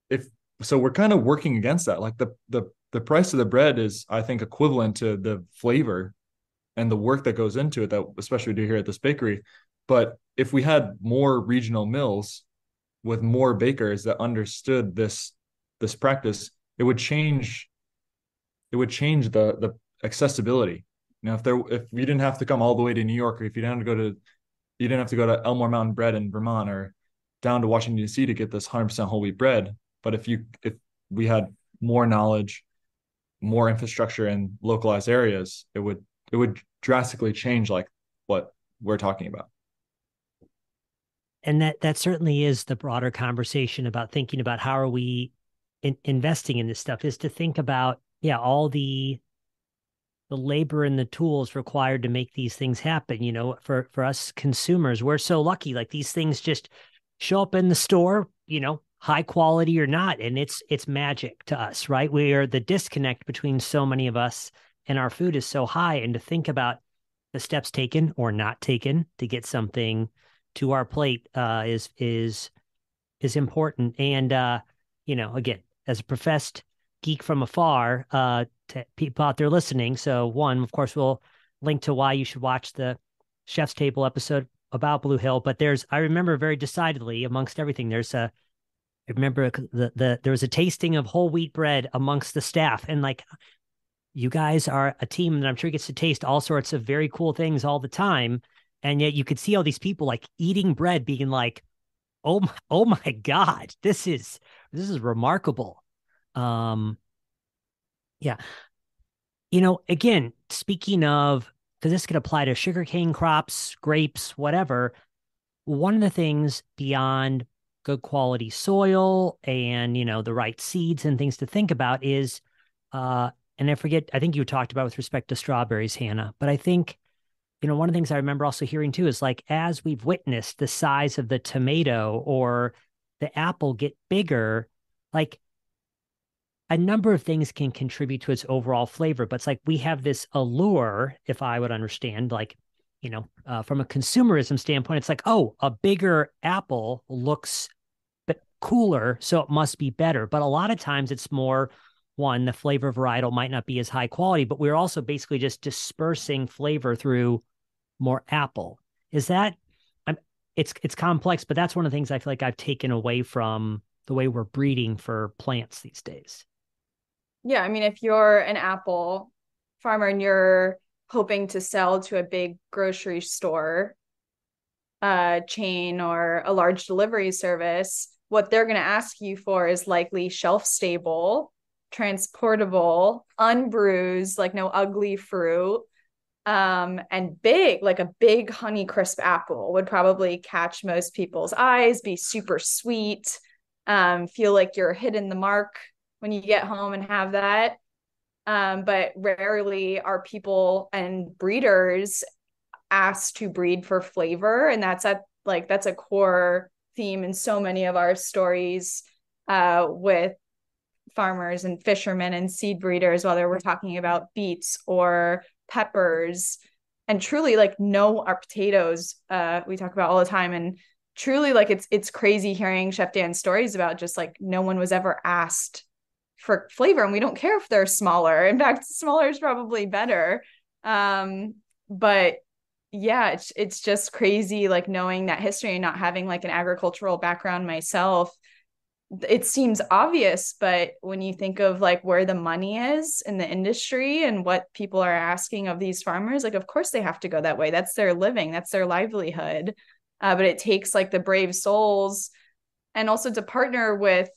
if so, we're kind of working against that. Like the price of the bread is, I think, equivalent to the flavor and the work that goes into it, that especially we do here at this bakery. But if we had more regional mills with more bakers that understood this practice, it would change the accessibility. If you didn't have to come all the way to New York, or if you didn't have to go to Elmore Mountain Bread in Vermont, or down to Washington D.C. to get this 100% whole wheat bread. But if we had more knowledge, more infrastructure in localized areas, it would drastically change like what we're talking about. And that certainly is the broader conversation about thinking about how are we investing in this stuff, is to think about, yeah, all the labor and the tools required to make these things happen. For us consumers, we're so lucky. Like, these things just show up in the store, high quality or not, and it's magic to us, right? We are the disconnect between so many of us, and our food is so high. And to think about the steps taken or not taken to get something to our plate is important. And again, as a professed geek from afar, to people out there listening. So one, of course, we'll link to why you should watch the Chef's Table episode about Blue Hill. But I remember very decidedly, amongst everything, I remember there was a tasting of whole wheat bread amongst the staff, and like, you guys are a team that I'm sure gets to taste all sorts of very cool things all the time, and yet you could see all these people like eating bread, being like, oh my God, this is remarkable. Um, yeah. Again, speaking of, because this could apply to sugarcane crops, grapes, whatever, one of the things beyond good quality soil and, the right seeds and things to think about is, and I think you talked about with respect to strawberries, Hannah, but I think, one of the things I remember also hearing too is, like, as we've witnessed the size of the tomato or the apple get bigger, like, a number of things can contribute to its overall flavor. But it's like we have this allure, if I would understand, like, from a consumerism standpoint, it's like, oh, a bigger apple looks cooler, so it must be better. But a lot of times it's more, one, the flavor varietal might not be as high quality, but we're also basically just dispersing flavor through more apple. Is that, it's complex, but that's one of the things I feel like I've taken away from the way we're breeding for plants these days. Yeah, I mean, if you're an apple farmer and you're hoping to sell to a big grocery store chain or a large delivery service, what they're going to ask you for is likely shelf stable, transportable, unbruised, like no ugly fruit. And big, like a big Honeycrisp apple would probably catch most people's eyes, be super sweet, feel like you're hitting the mark when you get home and have that. But rarely are people and breeders asked to breed for flavor. And that's a core theme in so many of our stories with farmers and fishermen and seed breeders, whether we're talking about beets or peppers. and truly like know our potatoes. We talk about all the time, and truly like it's crazy hearing Chef Dan's stories about just like no one was ever asked for flavor, and we don't care if they're smaller. In fact, smaller is probably better. But yeah, it's just crazy like knowing that history and not having like an agricultural background myself. It seems obvious, but when you think of like where the money is in the industry and what people are asking of these farmers, like of course they have to go that way. That's their living, that's their livelihood. But it takes like the brave souls, and also to partner with,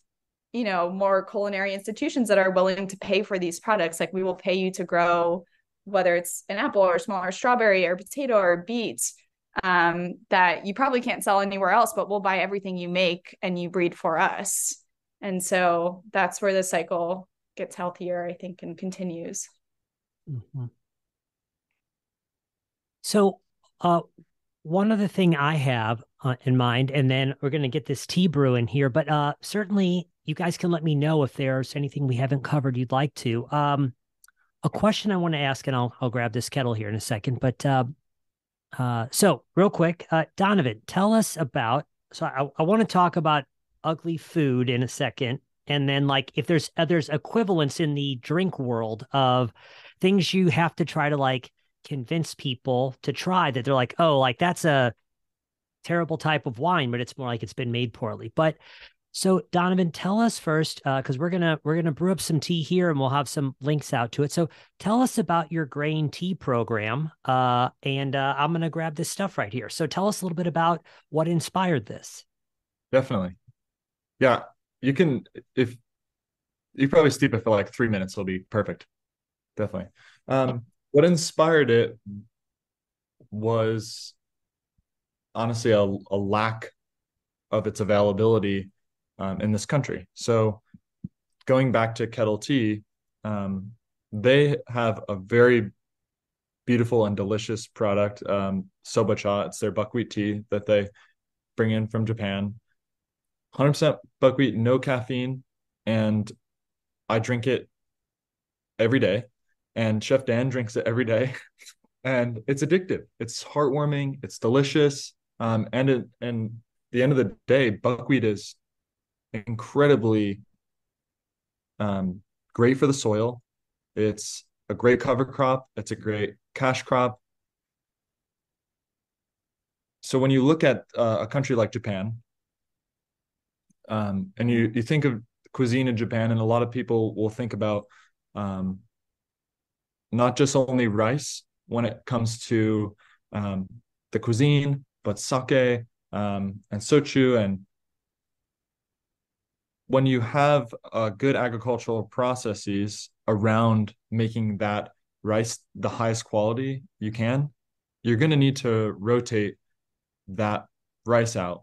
you know, more culinary institutions that are willing to pay for these products. Like we will pay you to grow, whether it's an apple or smaller strawberry or potato or beets, that you probably can't sell anywhere else, but we'll buy everything you make and you breed for us. And so that's where the cycle gets healthier, I think, and continues. Mm-hmm. So, one other thing I have in mind, and then we're going to get this tea brew in here, but certainly you guys can let me know if there's anything we haven't covered you'd like to. A question I want to ask, and I'll grab this kettle here in a second, but so real quick, Donovan, tell us about. So I want to talk about ugly food in a second, and then like if there's equivalents in the drink world of things you have to try to like convince people to try that they're like, oh, like that's a terrible type of wine, but it's more like it's been made poorly. But so Donovan, tell us first, because we're gonna brew up some tea here, and we'll have some links out to it. So tell us about your grain tea program, and I'm gonna grab this stuff right here. So tell us a little bit about what inspired this. Definitely. Yeah. You can, if you probably steep it for like 3 minutes, it'll be perfect. Definitely. What inspired it was honestly a lack of its availability in this country. So going back to kettle tea, they have a very beautiful and delicious product, soba cha. It's their buckwheat tea that they bring in from Japan. 100% buckwheat, no caffeine, and I drink it every day. And Chef Dan drinks it every day, and it's addictive. It's heartwarming. It's delicious. And the end of the day, buckwheat is incredibly great for the soil. It's a great cover crop. It's a great cash crop. So when you look at a country like Japan, and you think of cuisine in Japan, and a lot of people will think about um, not just only rice when it comes to um, the cuisine, but sake and sochu. And when you have good agricultural processes around making that rice the highest quality you can, you're going to need to rotate that rice out.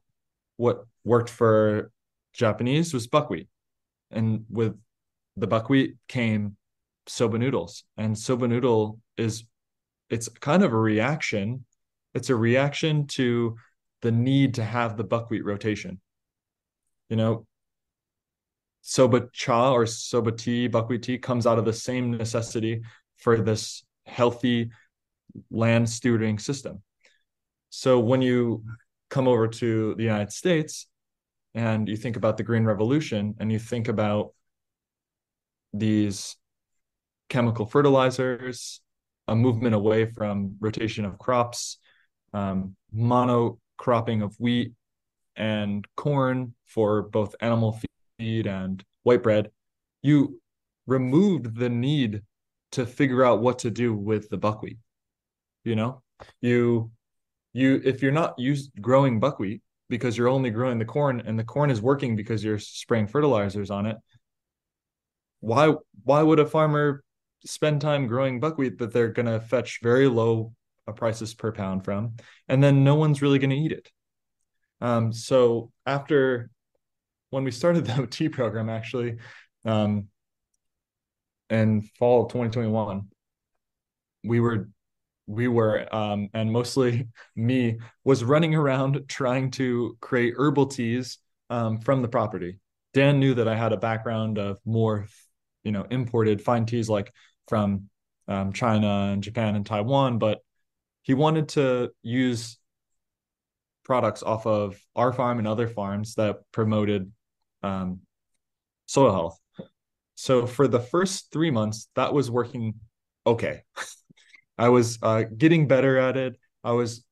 What worked for Japanese was buckwheat. And with the buckwheat came soba noodles. And soba noodle it's kind of a reaction. It's a reaction to the need to have the buckwheat rotation. You know, soba cha or soba tea, buckwheat tea comes out of the same necessity for this healthy land stewarding system. So when you come over to the United States and you think about the Green Revolution and you think about these chemical fertilizers, a movement away from rotation of crops, monocropping of wheat and corn for both animal feed and white bread, you removed the need to figure out what to do with the buckwheat. You know, you if you're not growing buckwheat because you're only growing the corn and the corn is working because you're spraying fertilizers on it, why would a farmer spend time growing buckwheat that they're going to fetch very low prices per pound from, and then no one's really going to eat it? So after when we started the tea program, actually, um, in fall of 2021, we were and mostly me was running around trying to create herbal teas from the property. Dan knew that I had a background of more, imported fine teas like from China and Japan and Taiwan, but he wanted to use products off of our farm and other farms that promoted um, soil health. So for the first 3 months, that was working okay. I was getting better at it. I was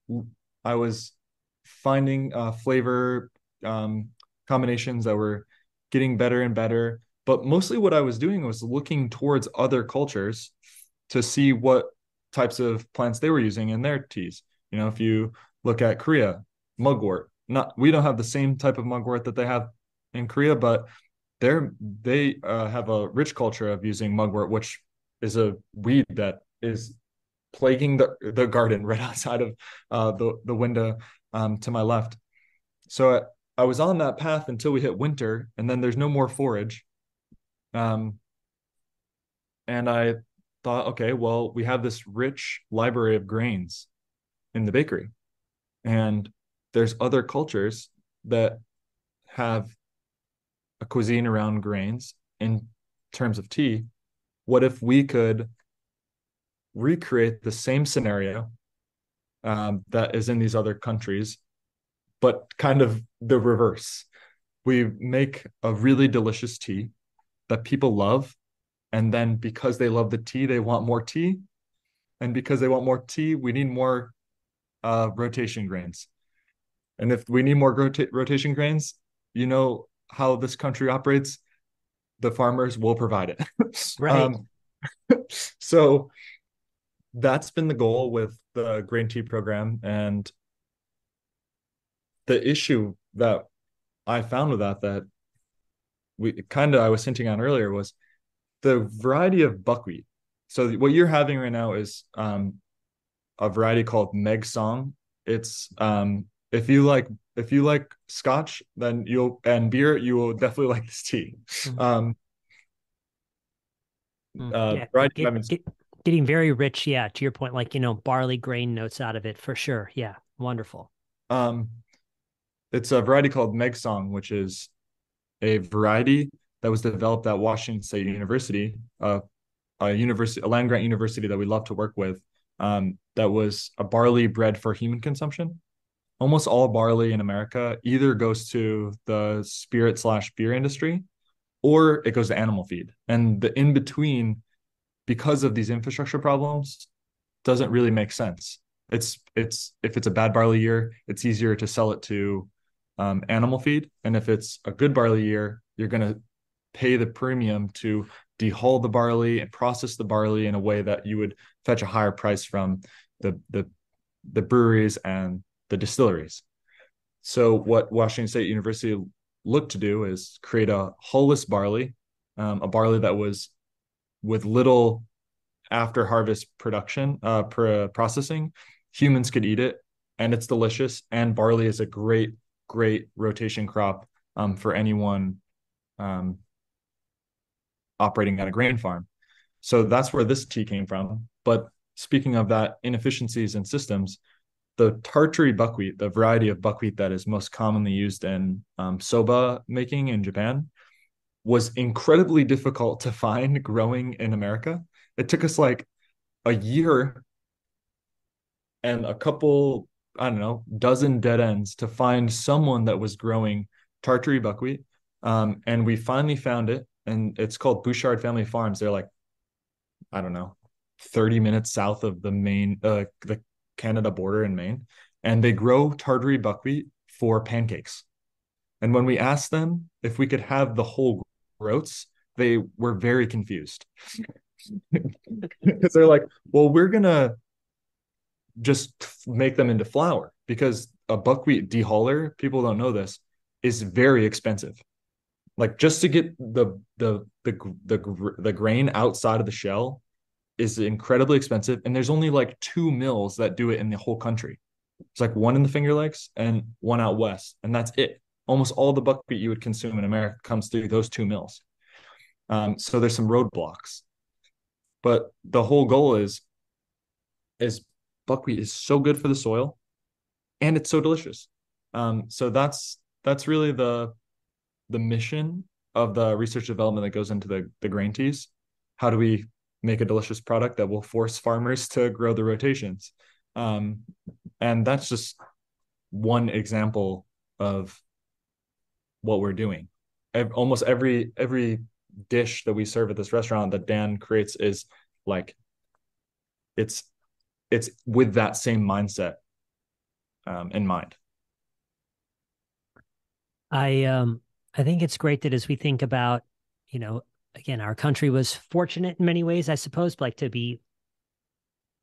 finding flavor um, combinations that were getting better and better. But mostly what I was doing was looking towards other cultures to see what types of plants they were using in their teas. You know, if you look at Korea, mugwort. Not we don't have the same type of mugwort that they have in Korea, but they have a rich culture of using mugwort, which is a weed that is plaguing the garden right outside of the window to my left. So I was on that path until we hit winter, and then there's no more forage. Um, and I thought, okay, well, we have this rich library of grains in the bakery, and there's other cultures that have a cuisine around grains in terms of tea. What if we could recreate the same scenario that is in these other countries, but kind of the reverse? We make a really delicious tea that people love. And then because they love the tea, they want more tea. And because they want more tea, we need more rotation grains. And if we need more rotation grains, you know how this country operates, the farmers will provide it. Right. um, so that's been the goal with the grain tea program. And the issue that I found with that we kind of I was hinting on earlier was the variety of buckwheat. So what you're having right now is a variety called Meg Song. It's if you like Scotch, then you'll and beer, you will definitely like this tea. Mm. Um, Yeah, variety I mean, getting very rich. Yeah, to your point, like, barley grain notes out of it for sure. Yeah, wonderful. um, it's a variety called Meg Song, which is a variety that was developed at Washington State University, a land grant university that we love to work with. That was a barley bred for human consumption. Almost all barley in America either goes to the spirit/beer industry or it goes to animal feed. And the in between, because of these infrastructure problems, doesn't really make sense. It's if it's a bad barley year, it's easier to sell it to animal feed, and if it's a good barley year, you're going to pay the premium to dehull the barley and process the barley in a way that you would fetch a higher price from the the the breweries and the distilleries. So what Washington State University looked to do is create a hullless barley, a barley that was with little after harvest production processing. Humans could eat it, and it's delicious. And barley is a great rotation crop for anyone um, operating at a grain farm. So that's where this tea came from. But speaking of that, inefficiencies in systems, the Tartary buckwheat, the variety of buckwheat that is most commonly used in soba making in Japan, was incredibly difficult to find growing in America. It took us like a year and a couple, I don't know, dozen dead ends to find someone that was growing Tartary buckwheat. And we finally found it, and it's called Bouchard Family Farms. They're like, I don't know, 30 minutes south of the Canada border in Maine. And they grow Tartary buckwheat for pancakes. And when we asked them if we could have the whole groats, they were very confused. Because they're like, well, we're gonna just make them into flour because a buckwheat dehuller, people don't know this, is very expensive. Like just to get the grain outside of the shell is incredibly expensive, and there's only like two mills that do it in the whole country. It's like one in the Finger Lakes and one out west, and that's it. Almost all the buckwheat you would consume in America comes through those two mills. So there's some roadblocks, but the whole goal is buckwheat is so good for the soil and it's so delicious. So that's really the mission of the research development that goes into the grain teas. How do we make a delicious product that will force farmers to grow the rotations? Um, and that's just one example of what we're doing. Almost every dish that we serve at this restaurant that Dan creates is like it's it's with that same mindset in mind. I think it's great that as we think about, you know, again, our country was fortunate in many ways, I suppose, like to be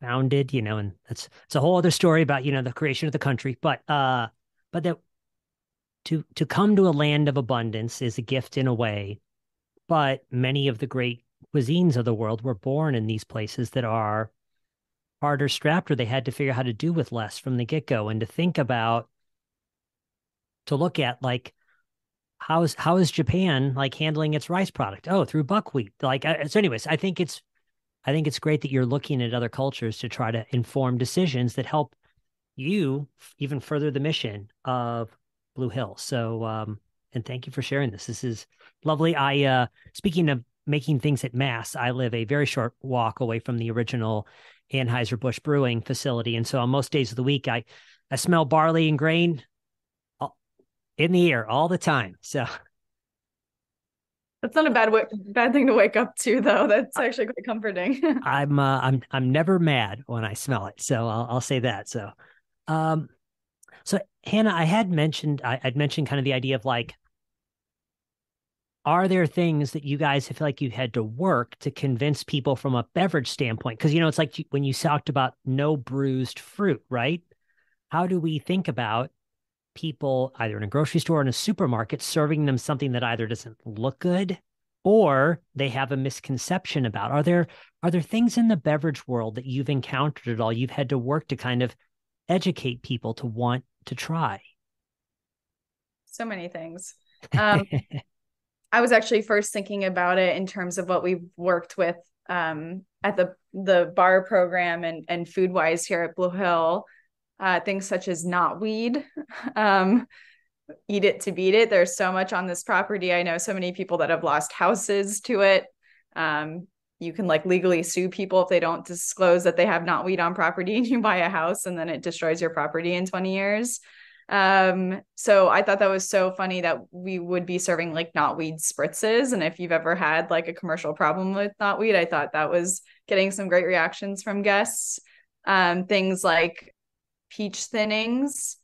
founded, and it's a whole other story about, the creation of the country. But that to come to a land of abundance is a gift in a way. But many of the great cuisines of the world were born in these places that are harder strapped, or they had to figure out how to do with less from the get-go. And to think about, to look at like how is Japan like handling its rice product? Oh, through buckwheat. Like so anyways, I think it's great that you're looking at other cultures to try to inform decisions that help you even further the mission of Blue Hill. So, and thank you for sharing this. This is lovely. Speaking of making things at mass, I live a very short walk away from the original Anheuser-Busch brewing facility. And so on most days of the week, I smell barley and grain in the air all the time. So That's not a bad thing to wake up to, though. That's actually quite comforting. I'm never mad when I smell it. So I'll say that. Um, so Hannah, I'd mentioned kind of the idea of like, are there things that you guys feel like you had to work to convince people from a beverage standpoint? Because it's like when you talked about no bruised fruit, right? How do we think about people either in a grocery store or in a supermarket serving them something that either doesn't look good or they have a misconception about? Are there things in the beverage world that you've encountered at all you've had to work to kind of educate people to want to try? So many things. Um, I was actually first thinking about it in terms of what we've worked with at the bar program and food wise here at Blue Hill. Things such as knotweed, um, eat it to beat it. There's so much on this property. I know so many people that have lost houses to it. You can like legally sue people if they don't disclose that they have knotweed on property and you buy a house and then it destroys your property in 20 years. So I thought that was so funny that we would be serving like knotweed spritzes. And if you've ever had like a commercial problem with knotweed, I thought that was getting some great reactions from guests. Things like peach thinnings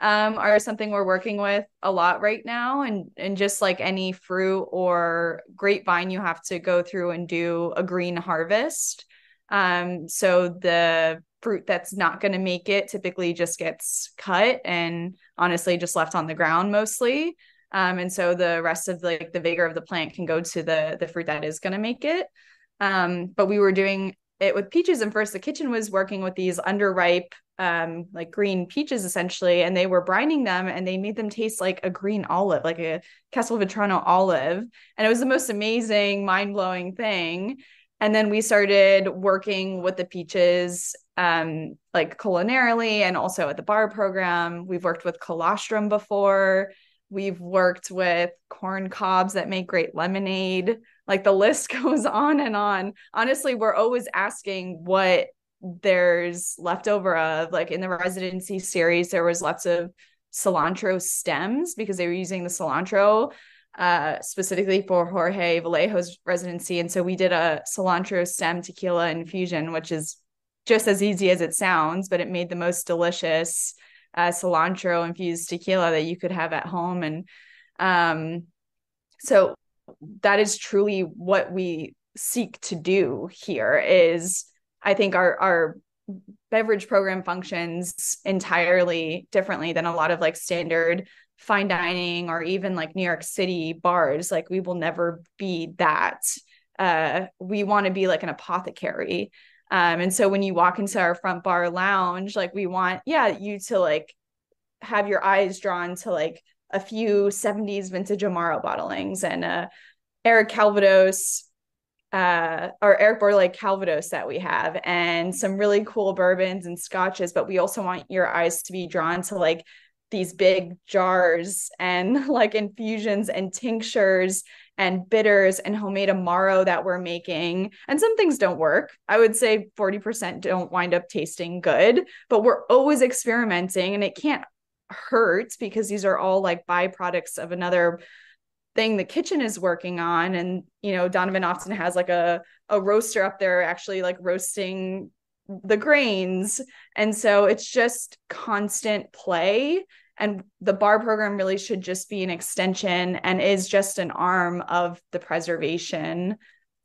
are something we're working with a lot right now. And just like any fruit or grapevine, you have to go through and do a green harvest. So the fruit that's not going to make it typically just gets cut and honestly just left on the ground mostly. And so the rest of like the vigor of the plant can go to the fruit that is going to make it. But we were doing it with peaches, and first the kitchen was working with these underripe like green peaches essentially, and they were brining them and they made them taste like a green olive, like a Castelvetrano olive, and it was the most amazing, mind-blowing thing. And then we started working with the peaches like culinarily and also at the bar program. We've worked with colostrum before. We've worked with corn cobs that make great lemonade. Like the list goes on and on. Honestly, we're always asking what there's leftover of. Like in the residency series, there was lots of cilantro stems because they were using the cilantro specifically for Jorge Vallejo's residency. And so we did a cilantro stem tequila infusion, which is just as easy as it sounds, but it made the most delicious cilantro infused tequila that you could have at home. And so that is truly what we seek to do here. Is I think our beverage program functions entirely differently than a lot of like standard fine dining or even like New York City bars. Like we will never be that. We want to be like an apothecary. And so when you walk into our front bar lounge, like we want, you to like have your eyes drawn to like a few 70s vintage Amaro bottlings and Eric Calvados or Eric Borley Calvados that we have, and some really cool bourbons and scotches. But we also want your eyes to be drawn to like these big jars and like infusions and tinctures and bitters and homemade amaro that we're making. And some things don't work. I would say 40% don't wind up tasting good, but we're always experimenting, and it can't hurt because these are all like byproducts of another thing the kitchen is working on. And, Donovan often has like a roaster up there actually like roasting the grains. And so it's just constant play. And the bar program really should just be an extension and is just an arm of the preservation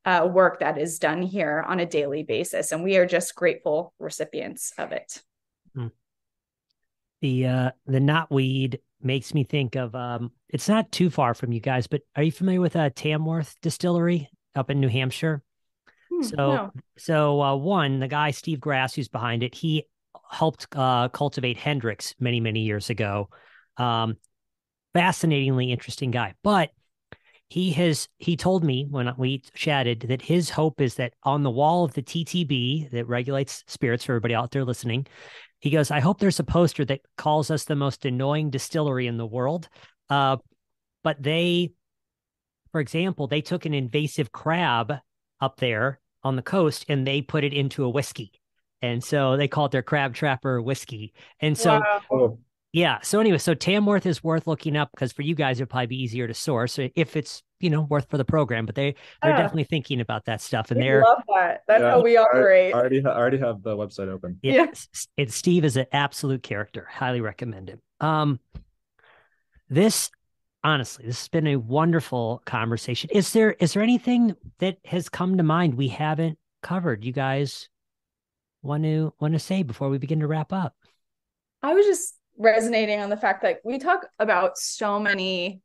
work that is done here on a daily basis. And we are just grateful recipients of it. The knotweed makes me think of it's not too far from you guys, but are you familiar with Tamworth Distillery up in New Hampshire? No. One, the guy Steve Grass, who's behind it, he helped cultivate Hendrix many, many years ago. Fascinatingly interesting guy. But he told me when we chatted that his hope is that on the wall of the TTB that regulates spirits for everybody out there listening, he goes, I hope there's a poster that calls us the most annoying distillery in the world. But for example, they took an invasive crab up there on the coast and they put it into a whiskey. And so they call it their crab trapper whiskey. And so, wow. Yeah. So anyway, so Tamworth is worth looking up because for you guys, it'd probably be easier to source if it's, worth for the program, but they're definitely thinking about that stuff. And we love that. That's how we operate. I already have the website open. Yeah. Steve is an absolute character. Highly recommend it. This has been a wonderful conversation. Is there anything that has come to mind we haven't covered? You guys want to say before we begin to wrap up? I was just resonating on the fact that we talk about so many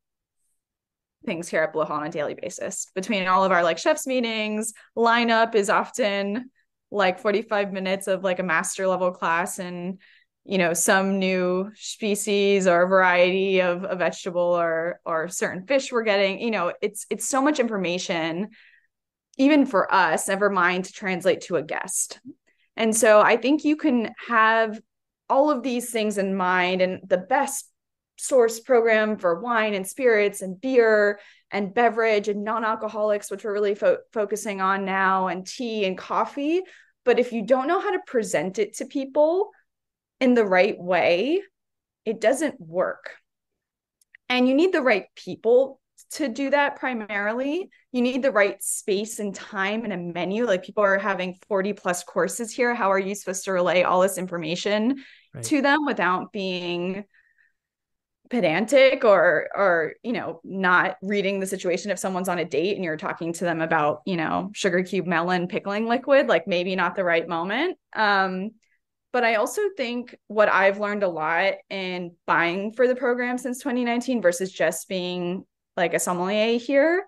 things here at Bloha on a daily basis. Between all of our like chefs meetings, lineup is often like 45 minutes of like a master level class and some new species or variety of a vegetable or certain fish we're getting. It's so much information, even for us, never mind to translate to a guest. And so I think you can have all of these things in mind, and the best source program for wine and spirits and beer and beverage and non-alcoholics, which we're really focusing on now, and tea and coffee. But if you don't know how to present it to people in the right way, it doesn't work. And you need the right people to do that primarily. You need the right space and time and a menu. Like people are having 40 plus courses here. How are you supposed to relay all this information to them without being pedantic or not reading the situation? If someone's on a date and you're talking to them about sugar cube melon pickling liquid, like maybe not the right moment. But I also think what I've learned a lot in buying for the program since 2019 versus just being like a sommelier here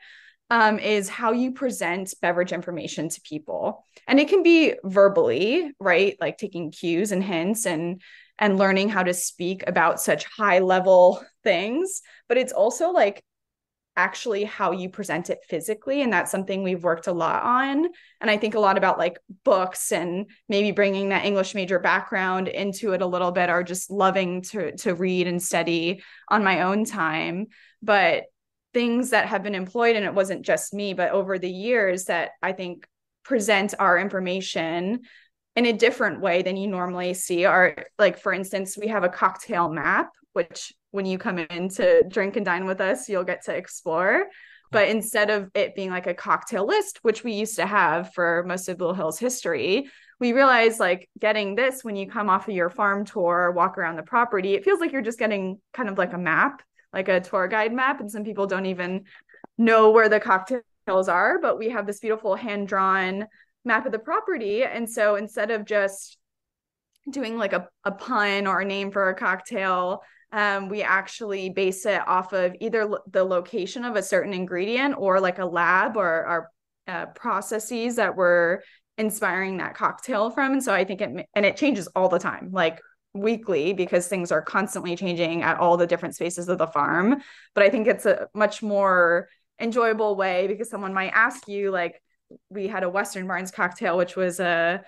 is how you present beverage information to people. And it can be verbally, right? Like taking cues and hints and learning how to speak about such high level things, but it's also like actually how you present it physically. And that's something we've worked a lot on. And I think a lot about like books and maybe bringing that English major background into it a little bit, or just loving to read and study on my own time. But things that have been employed, and it wasn't just me, but over the years, that I think present our information in a different way than you normally see, are like, for instance, we have a cocktail map, which when you come in to drink and dine with us, you'll get to explore. But instead of it being like a cocktail list, which we used to have for most of Blue Hill's history, we realized like getting this when you come off of your farm tour, walk around the property, it feels like you're just getting kind of like a map, like a tour guide map. And some people don't even know where the cocktails are, but we have this beautiful hand-drawn map of the property. And so instead of just doing like a pun or a name for a cocktail, we actually base it off of either the location of a certain ingredient or like a lab or our processes that we're inspiring that cocktail from. And so I think it changes all the time, like weekly, because things are constantly changing at all the different spaces of the farm. But I think it's a much more enjoyable way, because someone might ask you, like, we had a Western Barnes cocktail, which was a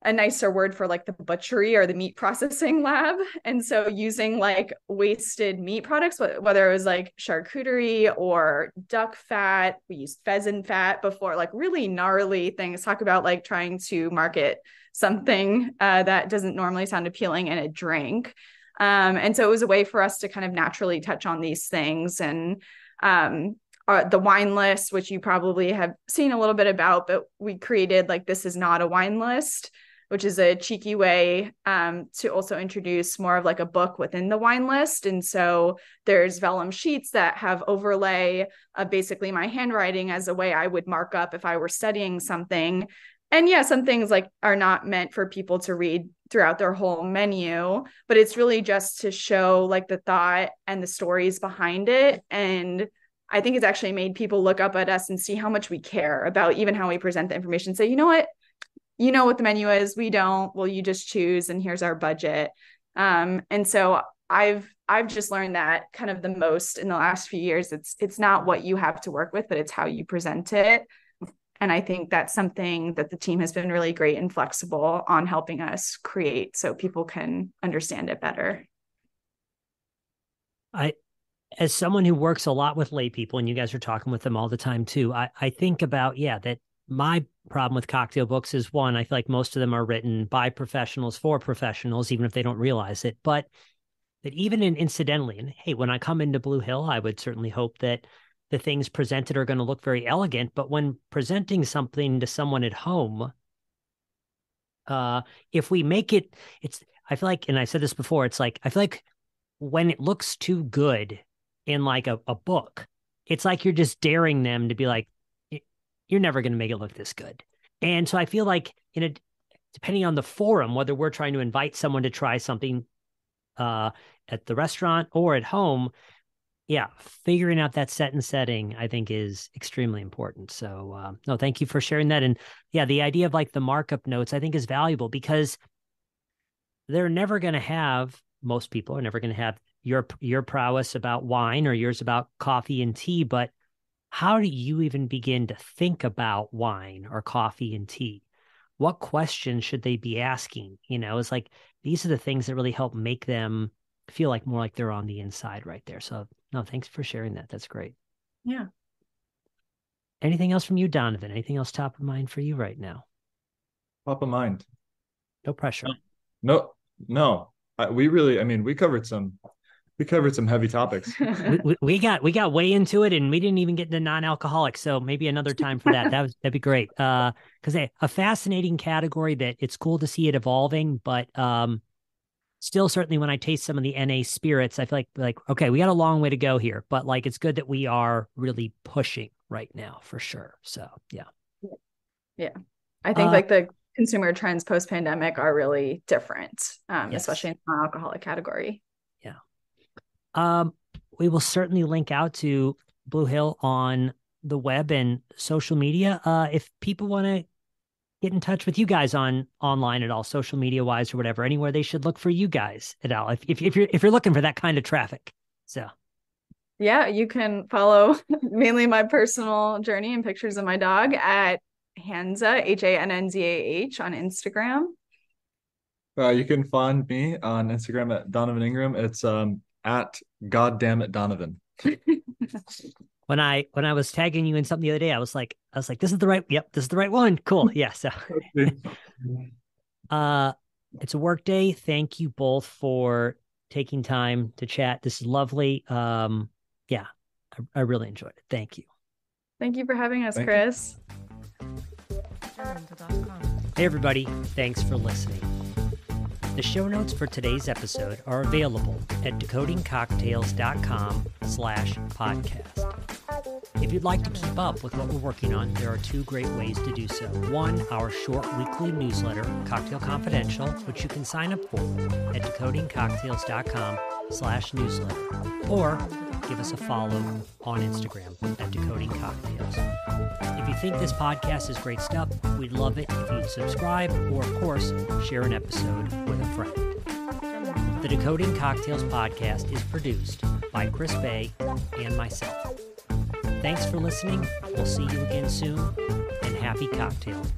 a nicer word for like the butchery or the meat processing lab. And so using like wasted meat products, whether it was like charcuterie or duck fat, we used pheasant fat before, like really gnarly things. Talk about like trying to market something that doesn't normally sound appealing in a drink. And so it was a way for us to kind of naturally touch on these things. And the wine list, which you probably have seen a little bit about, but we created like This Is Not a Wine List, which is a cheeky way to also introduce more of like a book within the wine list. And so there's vellum sheets that have overlay of basically my handwriting as a way I would mark up if I were studying something. And yeah, some things like are not meant for people to read throughout their whole menu, but it's really just to show like the thought and the stories behind it. And I think it's actually made people look up at us and see how much we care about even how we present the information. Say, you know what? You know what the menu is. We don't. Well, you just choose, and here's our budget. And so I've just learned that kind of the most in the last few years. It's not what you have to work with, but it's how you present it. And I think that's something that the team has been really great and flexible on helping us create so people can understand it better. As someone who works a lot with lay people, and you guys are talking with them all the time too, I think about, that my problem with cocktail books is, one, I feel like most of them are written by professionals for professionals, even if they don't realize it. But that even incidentally, and hey, when I come into Blue Hill, I would certainly hope that the things presented are going to look very elegant. But when presenting something to someone at home, if we make it, I feel like, and I said this before, it's like, I feel like when it looks too good in like a book, it's like you're just daring them to be like, you're never going to make it look this good. And so I feel like depending on the forum, whether we're trying to invite someone to try something at the restaurant or at home, figuring out that set and setting, I think, is extremely important. So no, thank you for sharing that. And the idea of like the markup notes, I think, is valuable because most people are never going to have your prowess about wine or yours about coffee and tea, but how do you even begin to think about wine or coffee and tea? What questions should they be asking? It's like, these are the things that really help make them feel like more like they're on the inside right there. So no, thanks for sharing that. That's great. Yeah. Anything else from you, Donovan? Anything else top of mind for you right now? Top of mind. No pressure. No. We covered some heavy topics. we got way into it, and we didn't even get into non-alcoholic. So maybe another time for that. That'd be great. Because a fascinating category that it's cool to see it evolving, but still, certainly when I taste some of the NA spirits, I feel like okay, we got a long way to go here, but like it's good that we are really pushing right now for sure. So yeah. I think like the consumer trends post-pandemic are really different, yes. Especially in the non-alcoholic category. We will certainly link out to Blue Hill on the web and social media. If people want to get in touch with you guys online at all, social media wise or whatever, anywhere they should look for you guys at all, if you're looking for that kind of traffic. So you can follow mainly my personal journey and pictures of my dog at Hanza, HANNZAH on Instagram. You can find me on Instagram at Donovan Ingram. It's at Goddammit Donovan. When I was tagging you in something the other day, I was like, this is the right one. Cool. Yeah. So it's a work day. Thank you both for taking time to chat. This is lovely. I really enjoyed it. Thank you. Thank you for having us, Chris. Hey everybody, thanks for listening. The show notes for today's episode are available at decodingcocktails.com/podcast. If you'd like to keep up with what we're working on, there are two great ways to do so. One, our short weekly newsletter, Cocktail Confidential, which you can sign up for at decodingcocktails.com/newsletter, or give us a follow on Instagram at Decoding Cocktails. If you think this podcast is great stuff, we'd love it if you'd subscribe or, of course, share an episode with a friend. The Decoding Cocktails podcast is produced by Chris Bay and myself. Thanks for listening. We'll see you again soon, and happy cocktails.